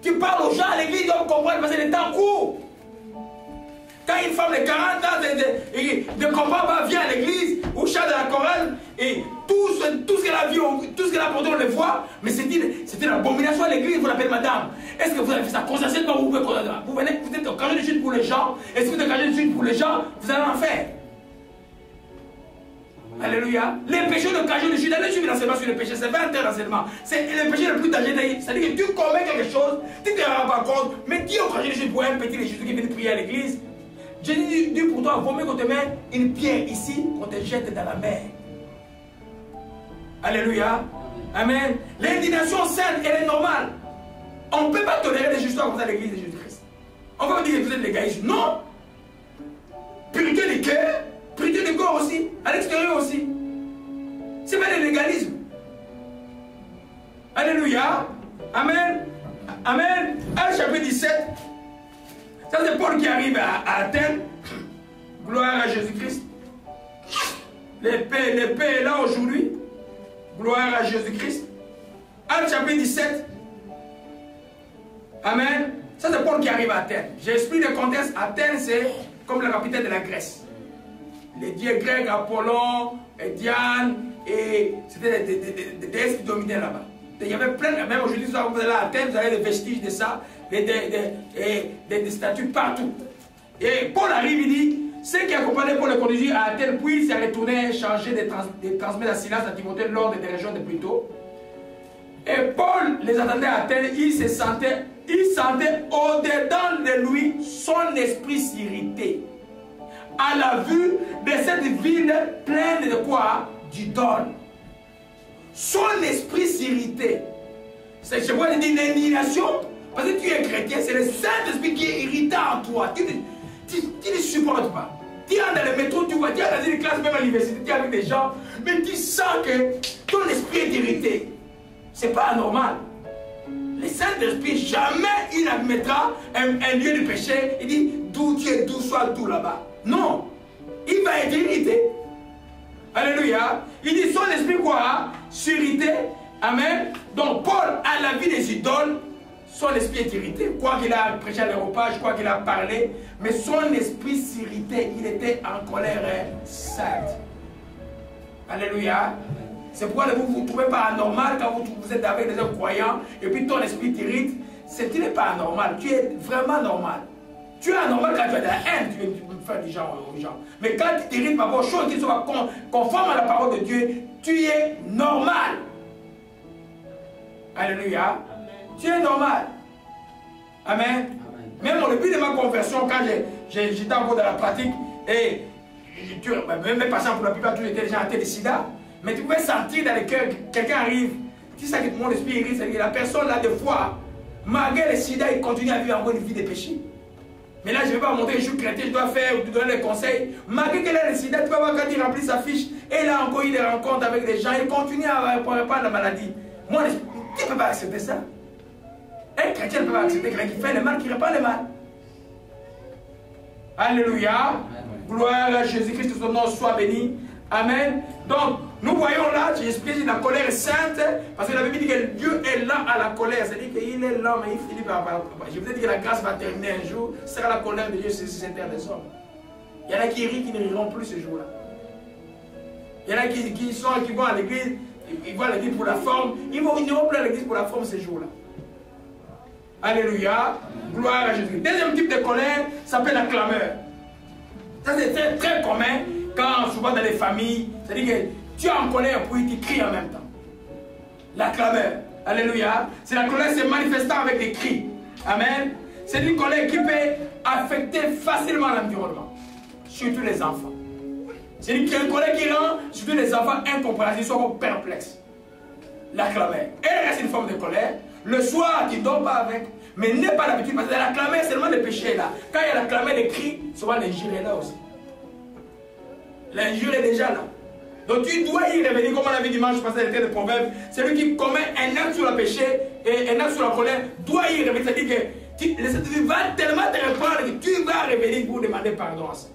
Tu parles aux gens à l'église, ils doivent comprendre parce que le temps court. Quand une femme de 40 ans ne comprend pas, vient à l'église ou chante de la chorale et tout ce qu'elle a vu, tout ce qu'elle a porté, on le voit, mais c'était une abomination à l'église, vous l'appelez madame. Est-ce que vous avez fait ça consciemment ou vous venez, vous êtes au casier de chute pour les gens, et si vous êtes au casier de chute pour les gens, vous allez en faire. Alléluia. Les péchés de casier de chute, allez suivre l'enseignement sur les péchés, c'est 20 heures d'enseignement. C'est le péché le plus dangereux. C'est-à-dire que tu commets quelque chose, tu ne te rends pas compte, mais dis au casier de chute pour un petit Jésus qui vient prier à l'église. Je dis pour toi, vaut mieux qu'on te mette une pierre ici, qu'on te jette dans la mer. Alléluia. Amen. L'indignation sainte, elle est normale. On ne peut pas tolérer des histoires comme ça à l'église de Jésus-Christ. On va dire que vous êtes légaliste. Non. Pureté du cœur, pureté du corps aussi, à l'extérieur aussi. C'est pas le légalisme. Alléluia. Amen. Amen. Actes chapitre 17. Ça c'est Paul qui arrive à Athènes. Gloire à Jésus-Christ. L'épée est là aujourd'hui. Gloire à Jésus-Christ. Actes chapitre 17. Amen. Ça c'est Paul qui arrive à Athènes. J'explique le contexte. Athènes c'est comme la capitale de la Grèce. Les dieux grecs, Apollon, et Diane, et c'était des déesses qui dominaient là-bas. Il y avait plein, même aujourd'hui, vous allez à Athènes, vous avez des vestiges de ça, des statues partout. Et Paul arrive, il dit, ceux qui accompagnaient Paul le conduisirent à Athènes, puis il s'est retourné chargé de transmettre la silence à Timothée lors des régions de Pluto. Et Paul les attendait à Athènes, il sentait au-dedans de lui son esprit s'irriter à la vue de cette ville pleine de quoi? D'idoles. Son esprit s'irritait. C'est je vois une indignation. Parce que tu es chrétien, c'est le Saint-Esprit qui est irritant en toi. Tu ne supportes pas. Tu es dans le métro, tu vois, tu es dans une classe, même à l'université, tu es avec des gens, mais tu sens que ton esprit est irrité. C'est pas anormal. Le Saint-Esprit, jamais il admettra un lieu de péché. Il dit, d'où tu es, d'où sois tout là-bas. Non. Il va être irrité. Alléluia. Il dit, son esprit quoi? S'irriter. Amen. Donc Paul, à la vie des idoles, son esprit est irrité. Quoi qu'il a prêché à l'aéropage, quoi qu'il a parlé, mais son esprit s'irritait. Il était en colère sainte. Alléluia. C'est pourquoi vous ne vous trouvez pas anormal quand vous êtes avec des hommes croyants et puis ton esprit t'irrite. Tu n'es pas anormal. Tu es vraiment normal. Tu es anormal quand tu as de la haine, tu veux faire des gens aux gens. Mais quand tu t'irrites par vos choses qui sont conformes à la parole de Dieu, tu es normal. Alléluia. Amen. Tu es normal. Amen. Amen. Même au début de ma conversion, quand j'étais encore dans la pratique, et même passant pour la plupart, tous étaient déjà atteints de sida, mais tu pouvais sentir dans le cœur que quelqu'un arrive, tu sais que mon esprit irrite, c'est-à-dire que la personne là, des fois, malgré le sida, il continue à vivre encore une vie de péché. Mais là, je ne vais pas montrer, je suis chrétien, je dois faire ou te donner des conseils. Malgré qu'elle a le sida, tu vas voir quand il remplit sa fiche, et là encore, il des rencontres avec des gens, il continue à répandre la maladie. Moi, tu ne peux pas accepter ça. Un chrétien ne peut pas accepter quelqu'un qui fait le mal, qui répand le mal. Alléluia. Gloire à Jésus-Christ, que son nom soit béni. Amen. Donc, nous voyons là, j'explique la colère sainte, parce que la Bible dit que Dieu est là à la colère. C'est-à-dire qu'il est là, mais il finit par. Je vous ai dit que la grâce va terminer un jour, ce sera la colère de Dieu sur cette terre des hommes. Il y en a qui rient, qui ne riront plus ce jour-là. Il y en a qui vont à l'église, ils vont à l'église pour la forme, ils n'iront plus à l'église pour la forme ce jour-là. Alléluia. Gloire à Jésus. Deuxième type de colère s'appelle la clameur. Ça c'est très, très commun quand souvent dans les familles, c'est-à-dire que tu es en colère puis tu cries en même temps. La clameur. Alléluia. C'est la colère se manifestant avec des cris. Amen. C'est une colère qui peut affecter facilement l'environnement, surtout les enfants. C'est une colère qui rend surtout les enfants incompréhensibles, ils sont perplexes. La clameur, elle reste une forme de colère. Le soir, tu ne dors pas avec, mais n'aie pas l'habitude, parce que la clameur, c'est seulement le péché là. Quand il y a la clameur, les cris, souvent l'injure est là aussi. L'injure est déjà là. Donc tu dois y revenir, comme on avait dimanche passé, le de Proverbes. Celui qui commet un acte sur le péché et un acte sur la colère doit y revenir. C'est-à-dire que le Saint-Esprit va tellement te reprendre que tu vas revenir pour demander pardon à ça.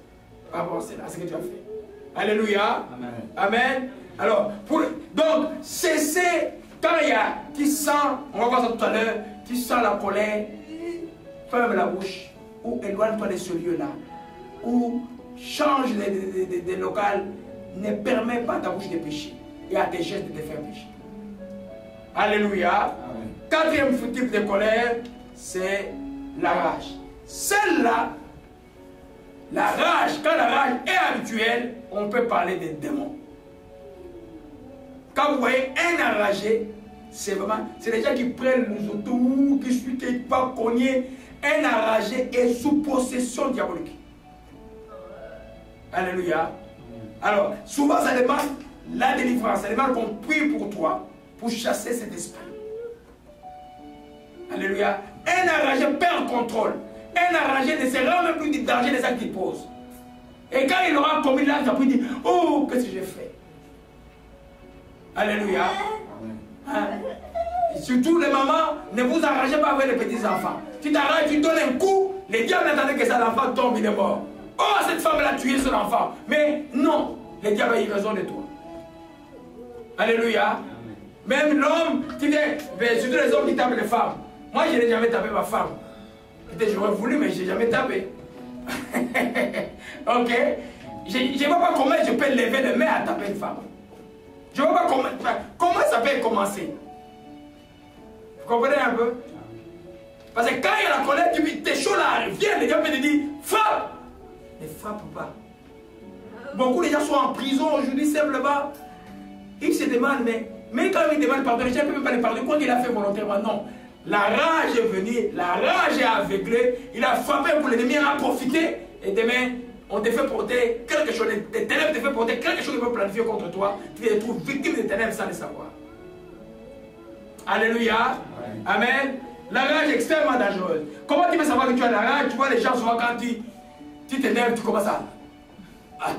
Par rapport à ce que tu as fait. Alléluia. Amen. Amen. Alors, donc, cessez, quand il y a, tu sens, on va voir ça tout à l'heure, tu sens la colère, ferme la bouche, ou éloigne-toi de ce lieu-là, ou change de local, ne permet pas à ta bouche de pécher et à tes gestes de te faire pécher. Alléluia. Amen. Quatrième type de colère, c'est la rage. Celle-là, la rage, quand la rage est habituelle, on peut parler des démons. Quand vous voyez un enragé, c'est vraiment, c'est les gens qui prennent les autos, qui va cogner. Un enragé est sous possession diabolique. Alléluia. Alors, souvent ça demande la délivrance, ça demande qu'on prie pour toi, pour chasser cet esprit. Alléluia. Un enragé perd le contrôle. Un enragé ne se rend même plus du danger des actes qu'il pose. Et quand il aura commis l'acte, il va dire, oh, qu'est-ce que j'ai fait? Alléluia. Hein? Surtout les mamans, ne vous enragez pas avec les petits enfants. Tu t'arrages, tu donnes un coup, les diables n'attendaient que ça, l'enfant tombe, il est mort. Oh, cette femme elle a tué son enfant. Mais non, les diables ont eu raison de toi. Alléluia. Même l'homme, tu dis, surtout les hommes qui tapent les femmes. Moi, je n'ai jamais tapé ma femme. Peut-être j'aurais voulu, mais je n'ai jamais tapé. Ok? Je ne vois pas comment je peux lever les mains à taper une femme. Je ne vois pas comment ça peut commencer. Vous comprenez un peu? Parce que quand il y a la colère, tu dis, t'es chaud là, viens, les gars te disent, frappe! Ne frappe pas. Beaucoup de gens sont en prison aujourd'hui simplement. Ils se demandent, mais quand ils demandent pardon, les gens ne peuvent même pas les pardonner. Quoi qu'il a fait volontairement? Non. La rage est venue, la rage est aveuglée, il a frappé pour l'ennemi, il a profité, et demain, on te fait porter quelque chose, les ténèbres te fait porter quelque chose qui peut planifier contre toi, tu te trouves victime des ténèbres sans le savoir. Alléluia. Ouais. Amen. La rage est extrêmement dangereuse. Comment tu peux savoir que tu as la rage? Tu vois les gens souvent quand tu t'énerves, tu commences à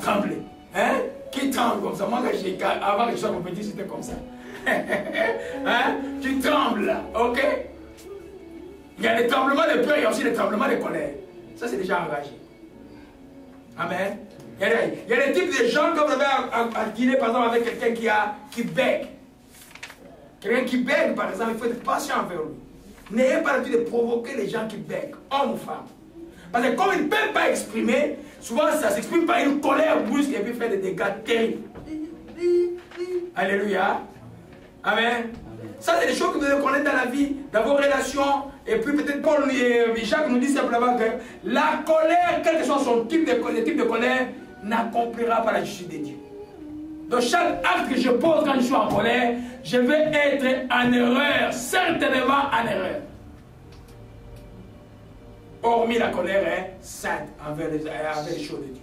trembler. Hein? Qui tremble comme ça? Moi, avant que je sois compétitif, c'était comme ça. Hein? Tu trembles là, ok? Il y a des tremblements de peur, il y a aussi des tremblements de colère. Ça, c'est déjà enragé. Amen. Il y a des types de gens, comme vous avez à dîner, par exemple, avec quelqu'un qui bègue. Quelqu'un qui bègue, par exemple, il faut être patient envers lui. N'ayez pas l'habitude de provoquer les gens qui bèguent, hommes ou femmes. Parce que comme ils ne peuvent pas exprimer, souvent ça s'exprime par une colère brusque et puis fait des dégâts terribles. Alléluia. Amen. Ça, c'est des choses que vous devez connaître dans la vie, dans vos relations. Et puis peut-être Paul et Jacques nous disent simplement que la colère, quel que soit son type de colère, n'accomplira pas la justice de Dieu. Donc chaque acte que je pose quand je suis en colère, je vais être en erreur, certainement en erreur. Hormis la colère est sainte envers les choses de Dieu.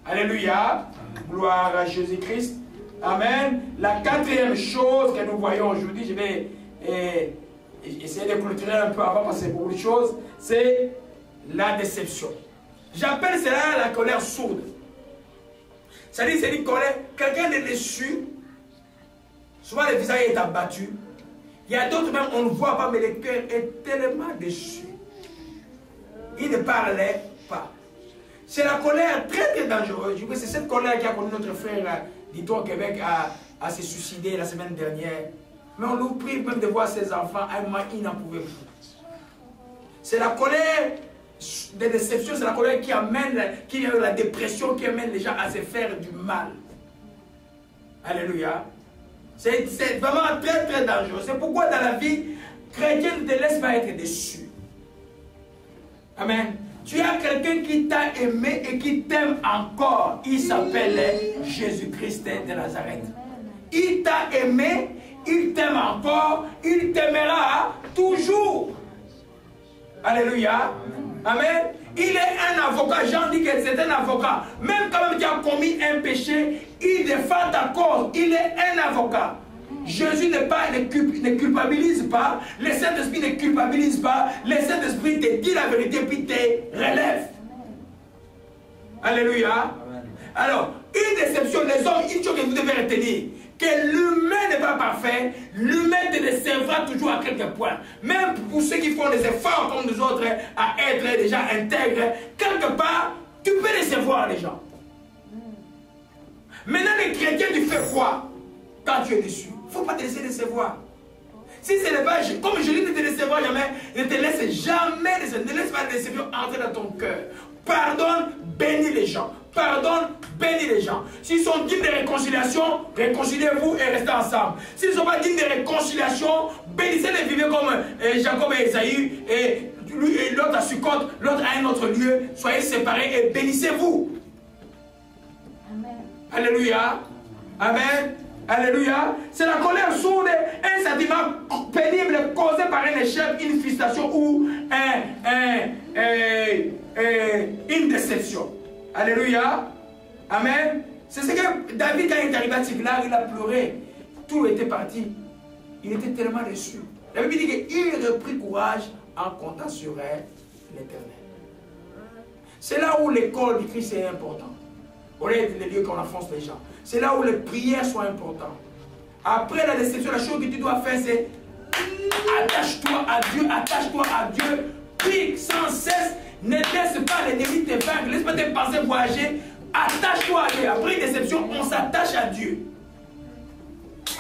Alléluia. Gloire à Jésus-Christ. Amen. La quatrième chose que nous voyons aujourd'hui, je vais essayer de clôturer un peu avant parce que c'est beaucoup de choses, c'est la déception. J'appelle cela la colère sourde. C'est-à-dire, c'est une colère, quelqu'un est déçu, souvent le visage est abattu. Il y a d'autres même, on ne voit pas, mais le cœur est tellement déçu. Il ne parlait pas. C'est la colère très très dangereuse. C'est cette colère qui a conduit notre frère dit-on au Québec à se suicider la semaine dernière. Mais on nous prie même de voir ses enfants, à un moment il n'en pouvait plus. C'est la colère de déception, c'est la colère qui amène la dépression, qui amène les gens à se faire du mal. Alléluia. C'est vraiment très très dangereux. C'est pourquoi dans la vie chrétienne, ne te laisse pas être déçu. Amen. Tu as quelqu'un qui t'a aimé et qui t'aime encore. Il s'appelle Jésus-Christ de Nazareth. Il t'a aimé, il t'aime encore, il t'aimera toujours. Alléluia. Amen. Il est un avocat. Jean dit que c'est un avocat. Même quand même qui a commis un péché, il défend ta cause. Il est un avocat. Jésus ne culpabilise pas. Le Saint-Esprit ne culpabilise pas. Le Saint-Esprit te dit la vérité puis te relève. Alléluia. Alors, une déception, les hommes, une chose que vous devez retenir, que l'humain n'est pas parfait, l'humain te décevra toujours à quelques points. Même pour ceux qui font des efforts comme nous autres à être déjà intègres, quelque part, tu peux décevoir les gens. Maintenant, les chrétiens, tu fais quoi quand tu es déçu? Il ne faut pas te laisser décevoir. Si ce n'est pas, comme je dis, ne te décevoir jamais, ne te laisse jamais décevoir. Ne laisse pas la déception entrer dans ton cœur. Pardonne, bénis les gens. Pardonne, bénis les gens. S'ils sont dignes de réconciliation, réconciliez-vous et restez ensemble. S'ils ne sont pas dignes de réconciliation, bénissez-les, vivez comme Jacob et Esaü, et l'autre à Sukkot, l'autre à un autre lieu. Soyez séparés et bénissez-vous. Amen. Alléluia. Amen. Alléluia. C'est la colère sourde, un sentiment pénible causé par un échec, une frustration ou une déception. Alléluia. Amen. C'est ce que David, quand il est arrivé à Tsiglag, il a pleuré. Tout était parti. Il était tellement déçu. La Bible dit qu'il reprit courage en comptant sur l'Éternel. C'est là où l'école du Christ est importante. Au lieu des lieux qu'on enfonce les gens. C'est là où les prières sont importantes. Après la déception, la chose que tu dois faire, c'est attache-toi à Dieu, attache-toi à Dieu. Prie sans cesse. Ne laisse pas l'ennemi te vaincre. Laisse pas tes pensées voyager. Attache-toi à Dieu. Après une déception, on s'attache à Dieu.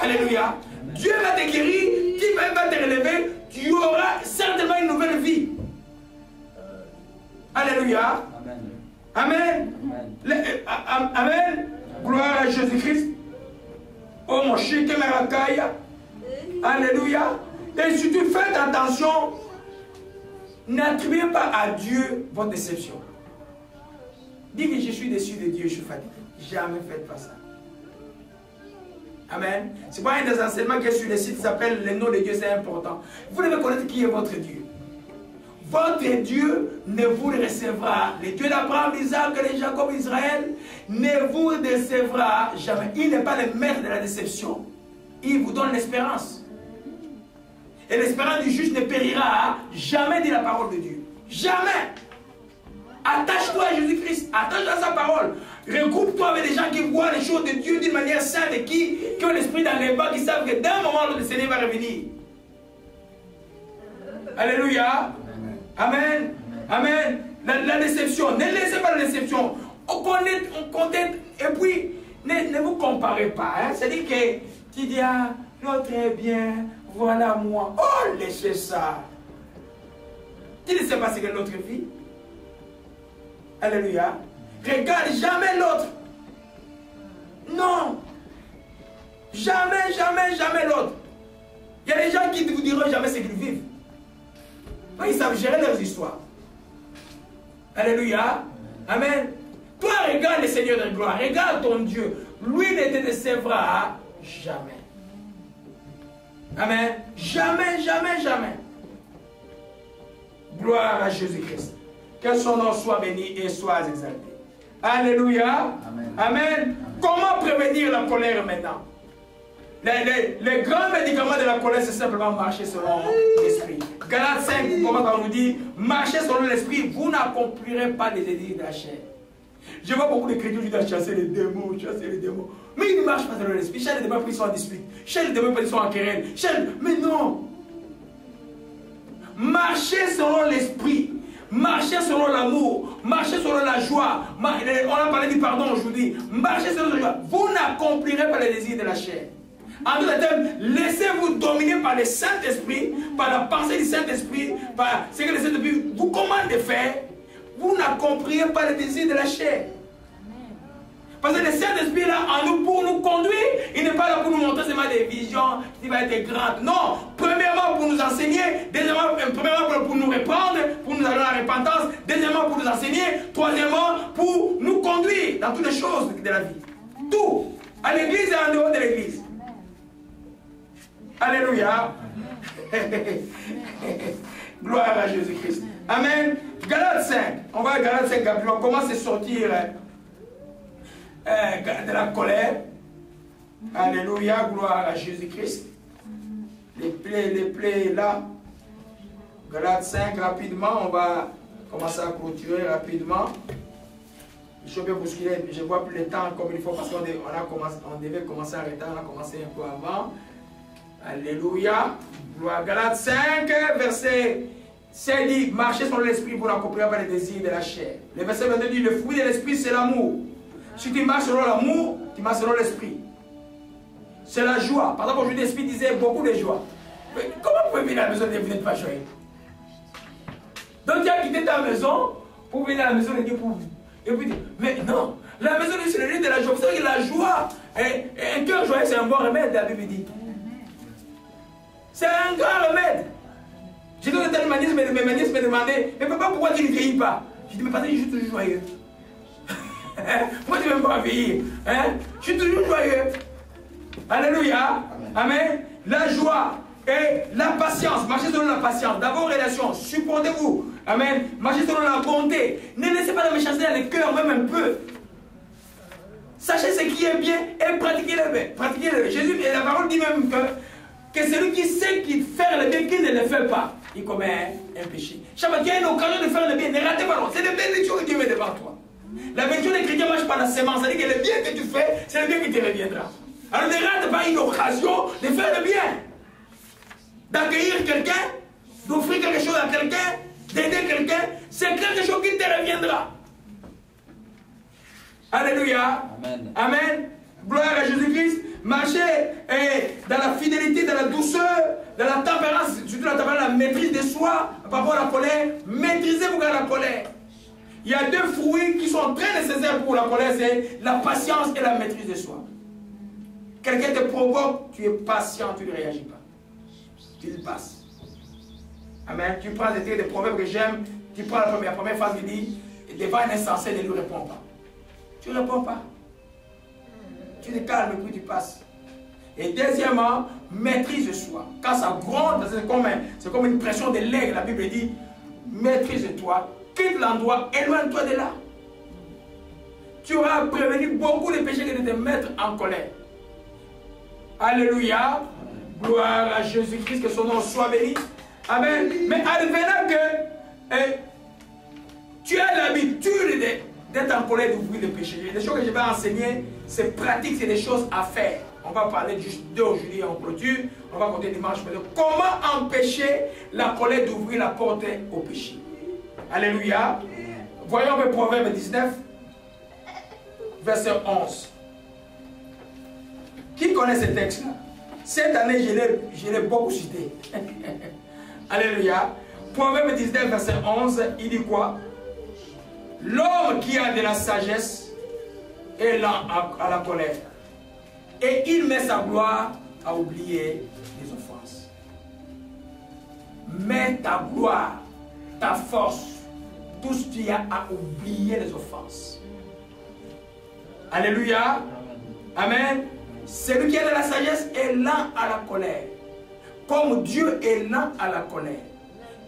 Alléluia. Dieu va te guérir. Qui va te relever. Tu auras certainement une nouvelle vie. Alléluia. Amen. Amen. Amen. Gloire à Jésus-Christ. Oh mon cher, alléluia. Et surtout, faites attention. N'attribuez pas à Dieu votre déception. Dites que je suis déçu de Dieu, je suis fatigué. Jamais faites pas ça. Amen. C'est pas un des enseignements qui est sur le site qui s'appelle le nom de Dieu, c'est important. Vous devez connaître qui est votre Dieu. Votre Dieu ne vous recevra. Le Dieu d'Abraham, d'Isaac, de Jacob, Israël ne vous décevra jamais. Il n'est pas le maître de la déception. Il vous donne l'espérance. Et l'espérance du juste ne périra jamais, dit la parole de Dieu. Jamais. Attache-toi à Jésus-Christ. Attache-toi à sa parole. Regroupe-toi avec des gens qui voient les choses de Dieu d'une manière sainte et qui ont l'esprit dans les bas, qui savent que d'un moment l'autre, le Seigneur va revenir. Alléluia. Amen. Amen. La déception. Ne laissez pas la déception. On connaît. Et puis, ne vous comparez pas. Hein. C'est-à-dire que tu dis, ah, l'autre est bien, voilà moi. Oh, laissez ça. Tu ne sais pas ce que l'autre vit. Alléluia. Regarde jamais l'autre. Non. Jamais, jamais, jamais l'autre. Il y a des gens qui ne vous diront jamais ce qu'ils vivent. Ils savent gérer leurs histoires. Alléluia. Amen. Toi, regarde le Seigneur de gloire. Regarde ton Dieu. Lui ne te décevra jamais. Amen. Jamais, jamais, jamais. Gloire à Jésus-Christ. Que son nom soit béni et soit exalté. Alléluia. Amen. Amen. Comment prévenir la colère maintenant? Les grands médicaments de la colère, c'est simplement marcher selon l'esprit. Galates 5, comment on nous dit, marchez selon l'esprit, vous n'accomplirez pas les désirs de la chair. Je vois beaucoup de chrétiens qui disent chasser les démons, chasser les démons. Mais ils ne marchent pas selon l'esprit. Chaque démon, ils sont en dispute. Chaque démon, ils sont en querelle. Mais non. Marchez selon l'esprit. Marchez selon l'amour. Marchez selon la joie. On a parlé du pardon aujourd'hui. Marchez selon la joie. Vous n'accomplirez pas les désirs de la chair. En d'autres termes, laissez-vous dominer par le Saint-Esprit, par la pensée du Saint-Esprit, par ce que le Saint-Esprit vous commande de faire. Vous n'accomplirez pas les désirs de la chair. Parce que le Saint-Esprit est là en nous pour nous conduire. Il n'est pas là pour nous montrer seulement des visions qui vont être grandes. Non. Premièrement pour nous enseigner. Deuxièmement pour nous reprendre, pour nous amener à la repentance. Deuxièmement pour nous enseigner. Troisièmement pour nous conduire dans toutes les choses de la vie. Tout. À l'église et en dehors de l'église. Alléluia. Gloire à Jésus-Christ. Amen. Galates 5. On va à Galates 5 rapidement. Comment se sortir de la colère. Alléluia. Gloire à Jésus-Christ. Les plaies là. Galates 5 rapidement. On va commencer à clôturer rapidement. Je vais bousculer. Je ne vois plus le temps comme il faut parce qu'on devait commencer à retard. On a commencé un peu avant. Alléluia. Gloire. Galates 5, verset 7 dit, marchez selon l'esprit pour accomplir par les désirs de la chair. Le verset 22 dit, le fruit de l'esprit c'est l'amour. Si tu marches selon l'amour, tu marches selon l'esprit. C'est la joie. Par exemple, aujourd'hui, l'esprit disait beaucoup de joie. Mais comment vous pouvez venir à la maison et vous n'êtes pas joyeux? Donc tu as quitté ta maison pour venir à la maison et dire pour vous. Et puis dire, mais non, la maison c'est le lieu de la joie. Vous savez que la joie, un cœur joyeux c'est un bon remède, la Bible dit. C'est un grand remède. J'étais au tel manière, mes manières me demandaient, mais papa, pourquoi tu ne vieillis pas? Je dis, mais parce que je suis toujours joyeux. Pourquoi tu ne veux pas vieillir? Je suis toujours joyeux. Alléluia. Amen. La joie et la patience. Marchez selon la patience. D'abord, relation. Supportez-vous. Amen. Marchez selon la bonté. Ne laissez pas la méchanceté dans le cœur, même un peu. Sachez ce qui est bien et pratiquez-le bien. Pratiquez-le. Jésus, et la parole dit même que celui qui sait qu'il fait le bien, qui ne le fait pas, il commet un péché. Chaque fois qu'il y a une occasion de faire le bien, ne ratez pas. C'est le bien que Dieu met devant toi. La vertu des chrétiens marche par la sémence. C'est-à-dire que le bien que tu fais, c'est le bien qui te reviendra. Alors ne rate pas une occasion de faire le bien. D'accueillir quelqu'un, d'offrir quelque chose à quelqu'un, d'aider quelqu'un, c'est quelque chose qui te reviendra. Alléluia. Amen. Amen. Gloire à Jésus-Christ. Marchez dans la fidélité, dans la douceur, dans la tempérance, surtout la tempérance, la maîtrise de soi, par rapport à la colère. Maîtrisez-vous dans la colère. Il y a deux fruits qui sont très nécessaires pour la colère, c'est la patience et la maîtrise de soi. Quelqu'un te provoque, tu es patient, tu ne réagis pas. Tu le passes. Amen. Tu prends des proverbes que j'aime, tu prends la première phrase qui dit, devant un insensé, ne lui réponds pas. Tu ne réponds pas. Tu te calmes et puis tu passes. Et deuxièmement, maîtrise soi. Quand ça gronde, c'est comme une pression de l'aigle. La Bible dit, maîtrise-toi, quitte l'endroit, éloigne-toi de là. Tu auras prévenu beaucoup de péchés que de te mettre en colère. Alléluia. Gloire à Jésus-Christ, que son nom soit béni. Amen. Mais advenant que tu as l'habitude d'être en colère, d'ouvrir le péché. Les choses que je vais enseigner, c'est pratique, c'est des choses à faire. On va parler juste d'aujourd'hui en clôture. On va compter dimanche. Comment empêcher la colère d'ouvrir la porte au péché? Alléluia. Voyons le Proverbe 19, verset 11. Qui connaît ce texte-là? Cette année, je l'ai beaucoup cité. Alléluia. Proverbe 19, verset 11, il dit quoi? L'homme qui a de la sagesse est lent à la colère. Et il met sa gloire à oublier les offenses. Mets ta gloire, ta force, tout ce que tu as à oublier les offenses. Alléluia. Amen. Celui qui a de la sagesse est lent à la colère. Comme Dieu est lent à la colère.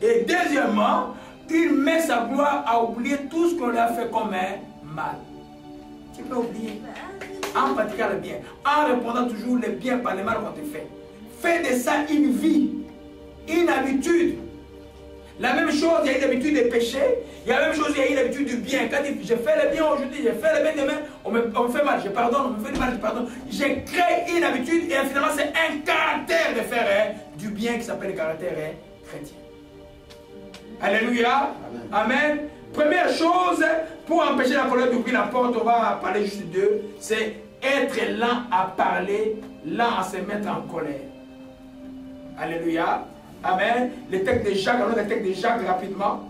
Et deuxièmement, il met sa gloire à oublier tout ce qu'on lui a fait comme un mal. Tu peux oublier. En pratiquant le bien. En répondant toujours le bien par le mal qu'on te fait. Fais de ça une vie. Une habitude. La même chose, il y a une habitude de péché. Il y a la même chose, il y a une habitude du bien. Quand je fais le bien aujourd'hui, je fais le bien demain, on me fait mal, je pardonne, on me fait du mal, je pardonne. J'ai créé une habitude et finalement c'est un caractère de faire du bien qui s'appelle le caractère chrétien. Alléluia. Amen. Amen. Première chose, pour empêcher la colère d'ouvrir la porte, on va parler juste de deux, c'est être lent à parler, lent à se mettre en colère. Alléluia. Amen. Le texte de Jacques, allons le texte de Jacques rapidement.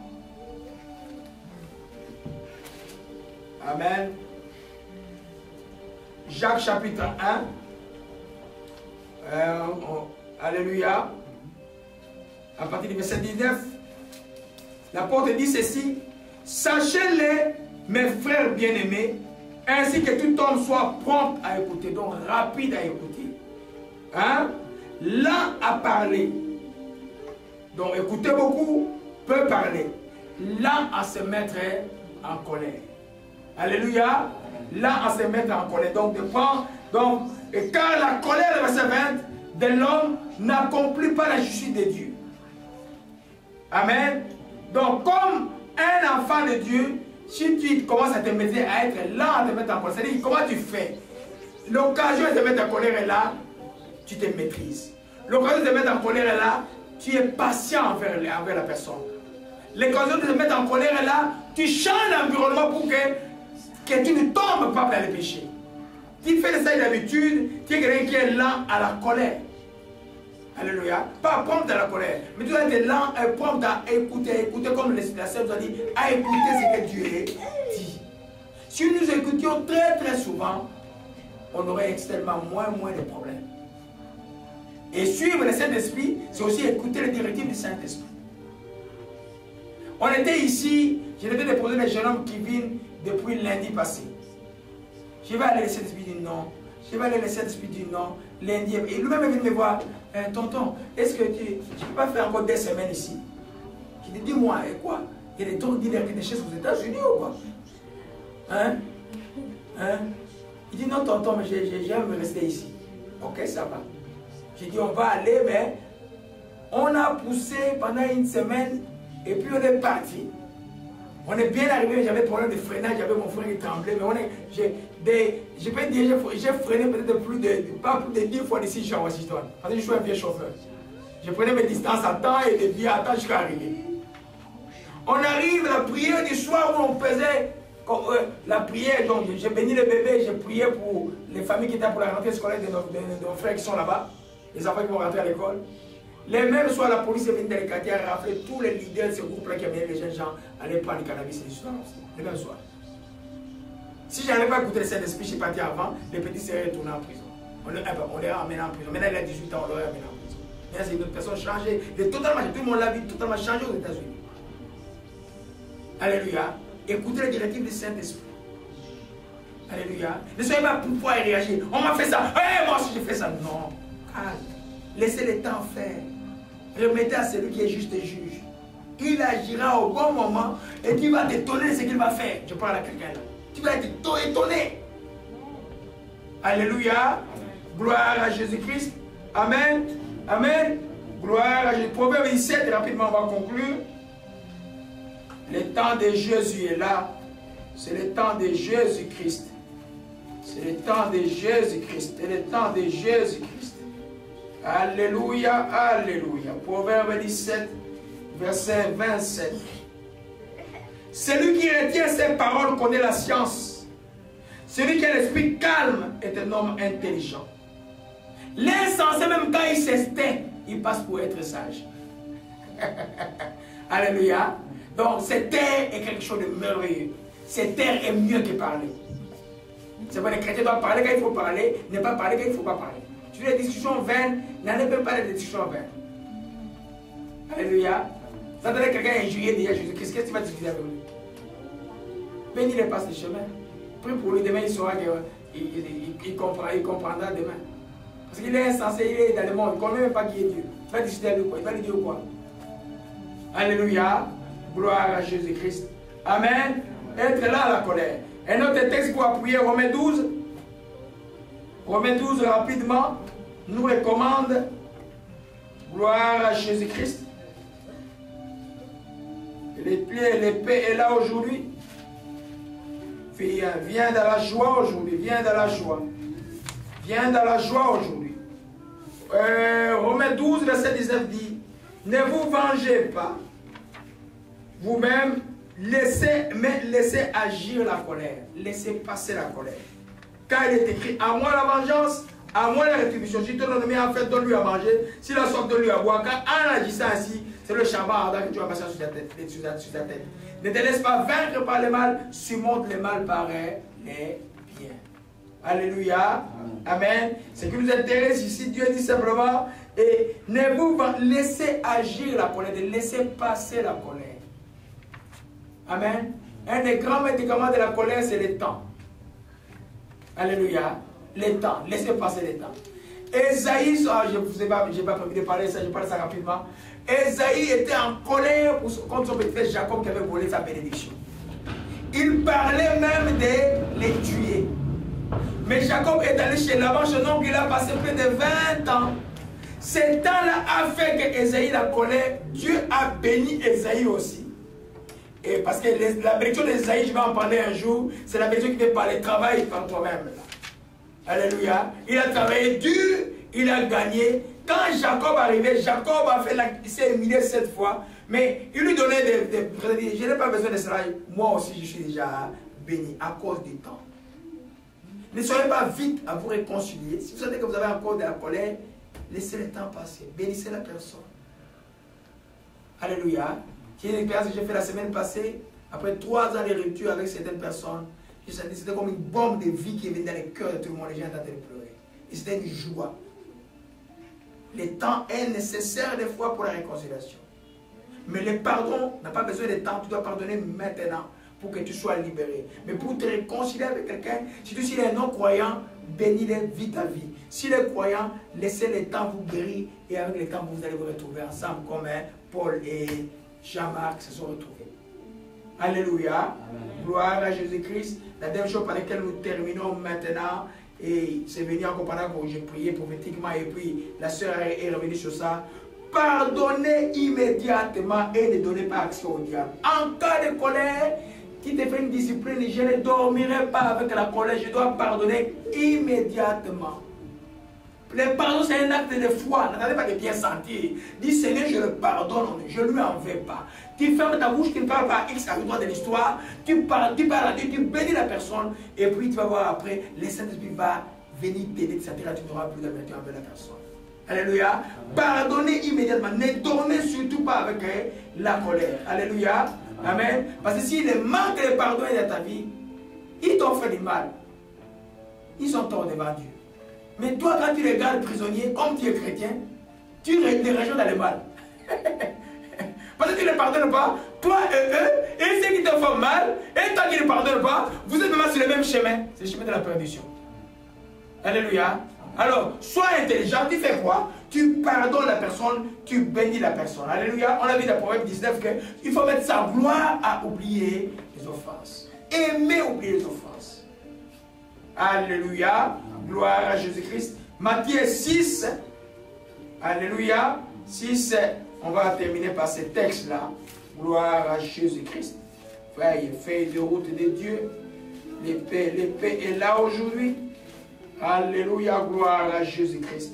Amen. Jacques chapitre 1. Alléluia. À partir du verset 19. L'apôtre dit ceci. Sachez-le, mes frères bien-aimés, ainsi que tout homme soit prompt à écouter, donc rapide à écouter. Hein? Lent à parler. Donc écouter beaucoup, peut parler. Lent à se mettre en colère. Alléluia. Lent à se mettre en colère. Donc, et car la colère, le verset 20, de l'homme n'accomplit pas la justice de Dieu. Amen. Donc, comme un enfant de Dieu, si tu commences à te mettre à être lent à te mettre en colère, c'est-à-dire comment tu fais? L'occasion de te mettre en colère est là, tu te maîtrises. L'occasion de te mettre en colère est là, tu es patient envers la personne. L'occasion de te mettre en colère est là, tu changes l'environnement pour que tu ne tombes pas dans le péché. Tu fais ça d'habitude, tu es quelqu'un qui est lent à la colère. Alléluia. Pas prompt à la colère, mais tu dois être lent et prompt à écouter comme la Sœur nous a dit, à écouter ce que Dieu dit. Si nous écoutions très souvent, on aurait extrêmement moins de problèmes. Et suivre le Saint-Esprit, c'est aussi écouter les directives du Saint-Esprit. On était ici, je devais déposer les jeunes hommes qui viennent depuis lundi passé. Je vais aller, le Saint-Esprit dit non. Je vais aller, le Saint-Esprit dit non. Lundi, et lui-même est venu me voir. Tonton, est-ce que tu ne peux pas faire encore des semaines ici? Je lui dis, dis-moi, et quoi? Il y a des tons de choses aux États-Unis ou quoi? Hein? Il dit, non, tonton, mais j'aime rester ici. Ok, ça va. J'ai dit, on va aller, mais on a poussé pendant une semaine et puis on est parti. On est bien arrivé, j'avais problème de freinage, j'avais mon frein qui tremblait, mais je peux dire, j'ai freiné peut-être pas plus de 10 fois d'ici chez Washington, parce que je suis un vieux chauffeur. Je prenais mes distances à temps et des vies à temps jusqu'à arriver. On arrive à la prière du soir où on faisait la prière, donc j'ai béni les bébés, j'ai prié pour les familles qui étaient pour la rentrée scolaire de nos frères qui sont là-bas, les enfants qui vont rentrer à l'école. Les mêmes soirs, la police est venue dans les quartiers à rafler tous les leaders de ce groupe-là qui avaient les jeunes gens à aller prendre du cannabis et du soir aussi. Les mêmes soirs. Si je n'avais pas écouté le Saint-Esprit, je suis parti avant, les petits seraient retournés en prison. On les ramène en prison. Maintenant, il a 18 ans, on l'aurait ramené en prison. Maintenant, c'est une autre personne changée. Tout le monde l'a vu totalement changé aux États-Unis. Alléluia. Écoutez les directives du Saint-Esprit. Alléluia. Ne soyez pas pour et réagir. On m'a fait ça. Hey, moi aussi, j'ai fait ça. Non. Calme. Laissez le temps faire. Remettez à celui qui est juste et juge. Il agira au bon moment et tu vas t'étonner de ce qu'il va faire. Je parle à quelqu'un là. Tu vas être étonné. Alléluia. Gloire à Jésus-Christ. Amen. Amen. Gloire à Jésus. Proverbe 17, rapidement on va conclure. Le temps de Jésus est là. C'est le temps de Jésus-Christ. C'est le temps de Jésus-Christ. C'est le temps de Jésus-Christ. Alléluia, alléluia. Proverbe 17, verset 27. Celui qui retient ses paroles connaît la science. Celui qui a l'esprit calme est un homme intelligent. L'insensé, même quand il s'estime, il passe pour être sage. Alléluia. Donc, cette terre est quelque chose de merveilleux. Cette terre est mieux que parler. C'est vrai, les chrétiens doivent parler quand il faut parler, ne pas parler quand il ne faut pas parler. Tu veux des discussions vaines, n'allez même pas des discussions vaines. Alléluia. Vous entendez quelqu'un injurier déjà Jésus, qu'est-ce que tu vas discuter avec lui? Bénis les passes de chemin. Prie pour lui, demain il saura qu'il comprendra demain. Parce qu'il est insensé, il est dans le monde, il ne connaît même pas qui est Dieu. Tu vas discuter avec quoi? Il va lui dire quoi? Alléluia. Gloire à Jésus-Christ. Amen. Être là à la colère. Un autre texte pour appuyer, Romains 12. Romains 12, rapidement, nous recommande. Gloire à Jésus-Christ. L'épée est là aujourd'hui. Viens dans la joie aujourd'hui. Viens dans la joie. Viens dans la joie aujourd'hui. Romains 12, verset 19 dit, ne vous vengez pas vous-même, laissez agir la colère. Laissez passer la colère. Car il est écrit, à moi la vengeance, à moi la rétribution. Si tu donnes en fait, donne-lui à manger. Si la soif, donne-lui à boire. Car en agissant ainsi, c'est le charbon ardent que tu vas passer sur ta tête. Ne te laisse pas vaincre par le mal, surmonte le mal par les biens. Alléluia. Amen. Ce qui nous intéresse ici, Dieu dit simplement, et ne vous laissez agir la colère, de laisser passer la colère. Amen. Un des grands médicaments de la colère, c'est le temps. Alléluia. Le temps. Laissez passer le temps. Esaïe, je n'ai pas prévu de parler de ça, je parle de ça rapidement. Esaïe était en colère contre son petit frère Jacob qui avait volé sa bénédiction. Il parlait même de les tuer. Mais Jacob est allé chez Laban, son oncle, il a passé près de 20 ans. Ce temps-là a fait que Esaïe la colère. Dieu a béni Esaïe aussi. Et parce que la bénédiction d'Esaïe, je vais en parler un jour, c'est la bénédiction qui fait parler, travail par toi-même. Alléluia. Il a travaillé dur, il a gagné. Quand Jacob arrivait, Jacob a fait il s'est humilié 7 fois. Mais il lui donnait des je n'ai pas besoin de cela. Moi aussi, je suis déjà béni à cause du temps. Ne soyez pas vite à vous réconcilier. Si vous sentez que vous avez encore de la colère, laissez le temps passer. Bénissez la personne. Alléluia. J'ai une expérience que j'ai fait la semaine passée. Après 3 ans de rupture avec certaines personnes, c'était comme une bombe de vie qui est venue dans le cœur de tout le monde. Les gens entendaient pleurer. Et c'était une joie. Le temps est nécessaire des fois pour la réconciliation. Mais le pardon n'a pas besoin de temps. Tu dois pardonner maintenant pour que tu sois libéré. Mais pour te réconcilier avec quelqu'un, si tu es un non-croyant, bénis-le, vis ta vie. Si les croyants, laissez le temps vous guérir et avec le temps, vous allez vous retrouver ensemble comme Paul et Jean-Marc se sont retrouvés. Alléluia. Amen. Gloire à Jésus-Christ. La dernière chose par laquelle nous terminons maintenant, et c'est venu encore pendant que j'ai prié prophétiquement et puis la sœur est revenue sur ça. Pardonnez immédiatement et ne donnez pas accès au diable. En cas de colère, qui te fait une discipline, je ne dormirai pas avec la colère, je dois pardonner immédiatement. Le pardon, c'est un acte de foi. N'attendez pas de bien sentir. Dis Seigneur, je le pardonne, je ne lui en veux pas. Tu fermes ta bouche, tu ne parles pas à X à droit de l'histoire. Tu parles à Dieu, tu bénis la personne. Et puis tu vas voir après, le Saint-Esprit va venir t'aider, etc. Tu n'auras plus d'amertume envers la personne. Alléluia. Pardonnez immédiatement. Ne dormez surtout pas avec la colère. Alléluia. Amen. Parce que si le manque de pardon est dans ta vie, ils t'ont fait du mal. Ils sont torts devant Dieu. Mais toi, quand tu les gardes prisonniers, comme tu es chrétien, tu les rejoins dans le mal. Parce que tu ne les pardonnes pas, toi et eux, et ceux qui te font mal, et toi qui ne pardonnes pas, vous êtes vraiment sur le même chemin. C'est le chemin de la perdition. Alléluia. Alors, sois intelligent, tu fais quoi? Tu pardonnes la personne, tu bénis la personne. Alléluia. On a vu dans Proverbe 19 qu'il faut mettre sa gloire à oublier les offenses. Aimer oublier les offenses. Alléluia. Gloire à Jésus-Christ. Matthieu 6. Alléluia. 6. On va terminer par ce texte-là. Gloire à Jésus-Christ. Feuille de route de Dieu. L'épée est là aujourd'hui. Alléluia, gloire à Jésus-Christ.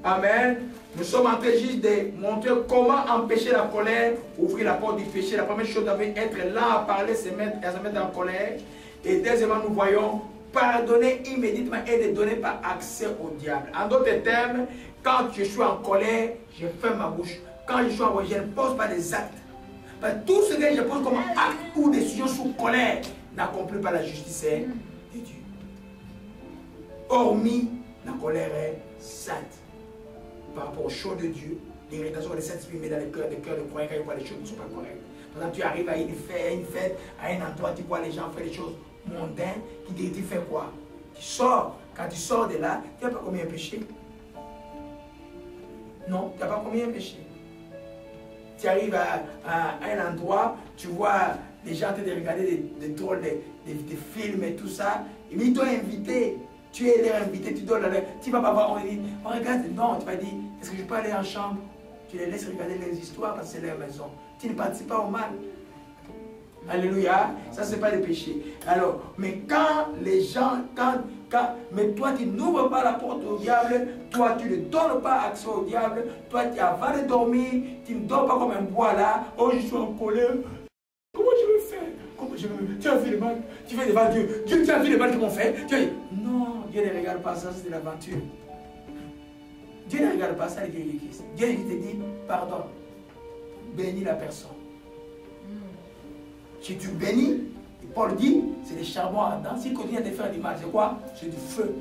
Amen. Nous sommes en train juste de montrer comment empêcher la colère, ouvrir la porte du péché. La première chose devait être là à parler, se mettre en colère. Et deuxièmement, nous voyons pardonner immédiatement et ne donner pas accès au diable. En d'autres termes, quand je suis en colère, je ferme ma bouche. Quand je suis en colère, je ne pose pas des actes. Parce que tout ce que je pose comme acte ou décision sous colère n'accomplit pas la justice de Dieu. Hormis la colère est sainte par rapport aux choses de Dieu, l'irritation des Saint-Esprit met dans les cœurs de croyants quand ils voient les choses qui ne sont pas correctes. Par exemple, tu arrives à une fête, à un endroit, tu vois les gens faire des choses mondaines, qui disent, tu fais quoi? Tu sors. Quand tu sors de là, tu n'as pas commis un péché. Non, tu n'as pas commis un péché. Tu arrives à un endroit, tu vois les gens en train de regarder des drôles de films et tout ça, et ils t'ont invité. Tu es leur invité, tu dois leur... Tu ne vas pas voir, on dit, on regarde, non, tu vas dire, est-ce que je peux aller en chambre? Tu les laisses regarder les histoires parce que c'est leur maison. Tu ne participes pas au mal. Alléluia, ça c'est pas le péché. Alors, mais quand les gens, mais toi tu n'ouvres pas la porte au diable, toi tu ne donnes pas accès au diable, toi tu avant de dormir, tu ne dors pas comme un bois là, oh je suis en colère. Comment je vais faire? Comment je vais... Tu as vu le mal? Tu fais devant Dieu. Dieu, tu as vu le mal qu'ils m'ont fait? Tu as dit, non, Dieu ne regarde pas ça, c'est de l'aventure. Dieu ne regarde pas ça, Dieu qui Christ. Dieu qui te dit, pardon, bénis la personne. Si tu bénis, Paul dit, c'est des charbons ardents. S'il continue à te faire du mal, c'est quoi? C'est du feu.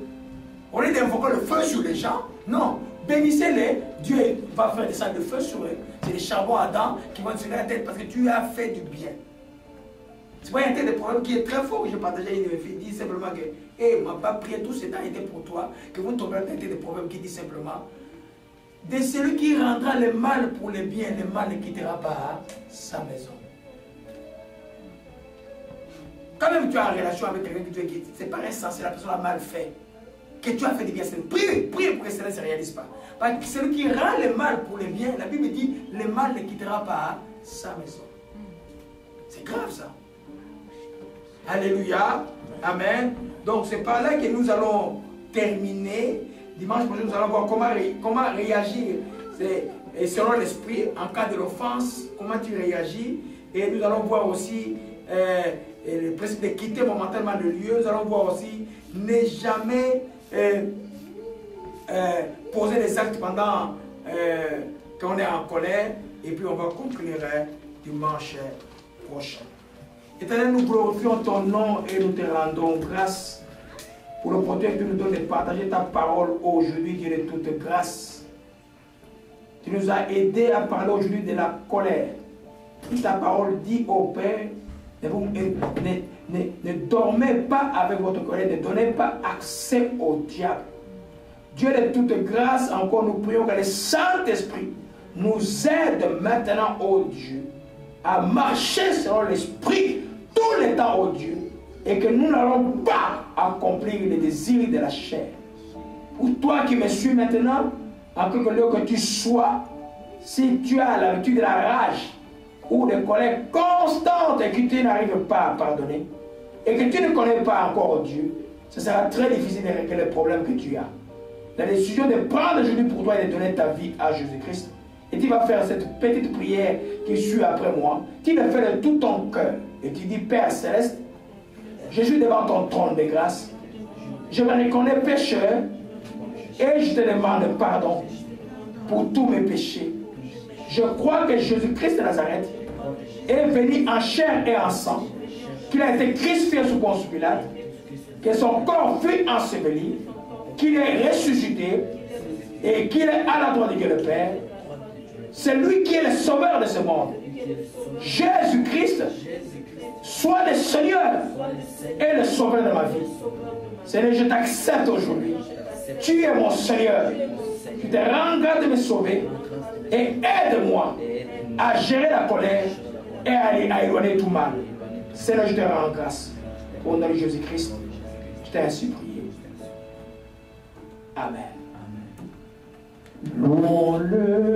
Au lieu d'invoquer le feu sur les gens, non, bénissez-les, Dieu va faire descendre le feu sur eux. C'est des charbons ardents qui vont te faire la tête parce que tu as fait du bien. C'est pas un tel de problème qui est très fort que je partageais une fille, dit simplement que Et ma pas prié tout ce temps était pour toi, que vous tomberez dans des problèmes qui disent simplement, de celui qui rendra le mal pour le bien, le mal ne quittera pas sa maison. Quand même tu es en relation avec quelqu'un qui c'est pas insensé, la personne a mal fait, que tu as fait du bien, prie pour que cela ne se réalise pas. Parce que celui qui rend le mal pour le bien, la Bible dit, le mal ne quittera pas sa maison. C'est grave ça. Alléluia. Amen. Donc c'est par là que nous allons terminer. Dimanche prochain, nous allons voir comment réagir. Et selon l'esprit, en cas de l'offense, comment tu réagis. Et nous allons voir aussi le principe de quitter momentanément le lieu. Nous allons voir aussi ne jamais poser des actes pendant qu'on est en colère. Et puis on va conclure dimanche prochain. Éternel, nous glorifions ton nom et nous te rendons grâce pour l'opportunité que tu nous donnes de partager ta parole aujourd'hui, Dieu de toute grâce. Tu nous as aidés à parler aujourd'hui de la colère. Ta parole dit au Père, ne dormez pas avec votre colère, ne donnez pas accès au diable. Dieu de toute grâce, encore nous prions que le Saint-Esprit nous aide maintenant, ô Dieu, à marcher selon l'Esprit tout le temps, ô Dieu, et que nous n'allons pas accomplir les désirs de la chair. Pour toi qui me suis maintenant, en quelque lieu que tu sois, si tu as l'habitude de la rage ou de colère constante et que tu n'arrives pas à pardonner, et que tu ne connais pas encore Dieu, ce sera très difficile de régler les problèmes que tu as. La décision de prendre aujourd'hui pour toi et de donner ta vie à Jésus-Christ. Et tu vas faire cette petite prière qui suit après moi. Tu le fais de tout ton cœur. Et tu dis, Père Céleste, je suis devant ton trône de grâce. Je me reconnais pécheur et je te demande pardon pour tous mes péchés. Je crois que Jésus-Christ de Nazareth est venu en chair et en sang, qu'il a été crucifié sous Ponce Pilate, que son corps fut enseveli, qu'il est ressuscité et qu'il est à la droite de Dieu le Père. C'est lui qui est le sauveur de ce monde. Jésus-Christ, soit le Seigneur et le sauveur de ma vie. Seigneur, je t'accepte aujourd'hui. Tu es mon Seigneur. Je te rends grâce de me sauver et aide-moi à gérer la colère et à éloigner tout mal. Seigneur, je te rends grâce. Au nom de Jésus-Christ, je t'ai ainsi prié. Amen. Louons-le.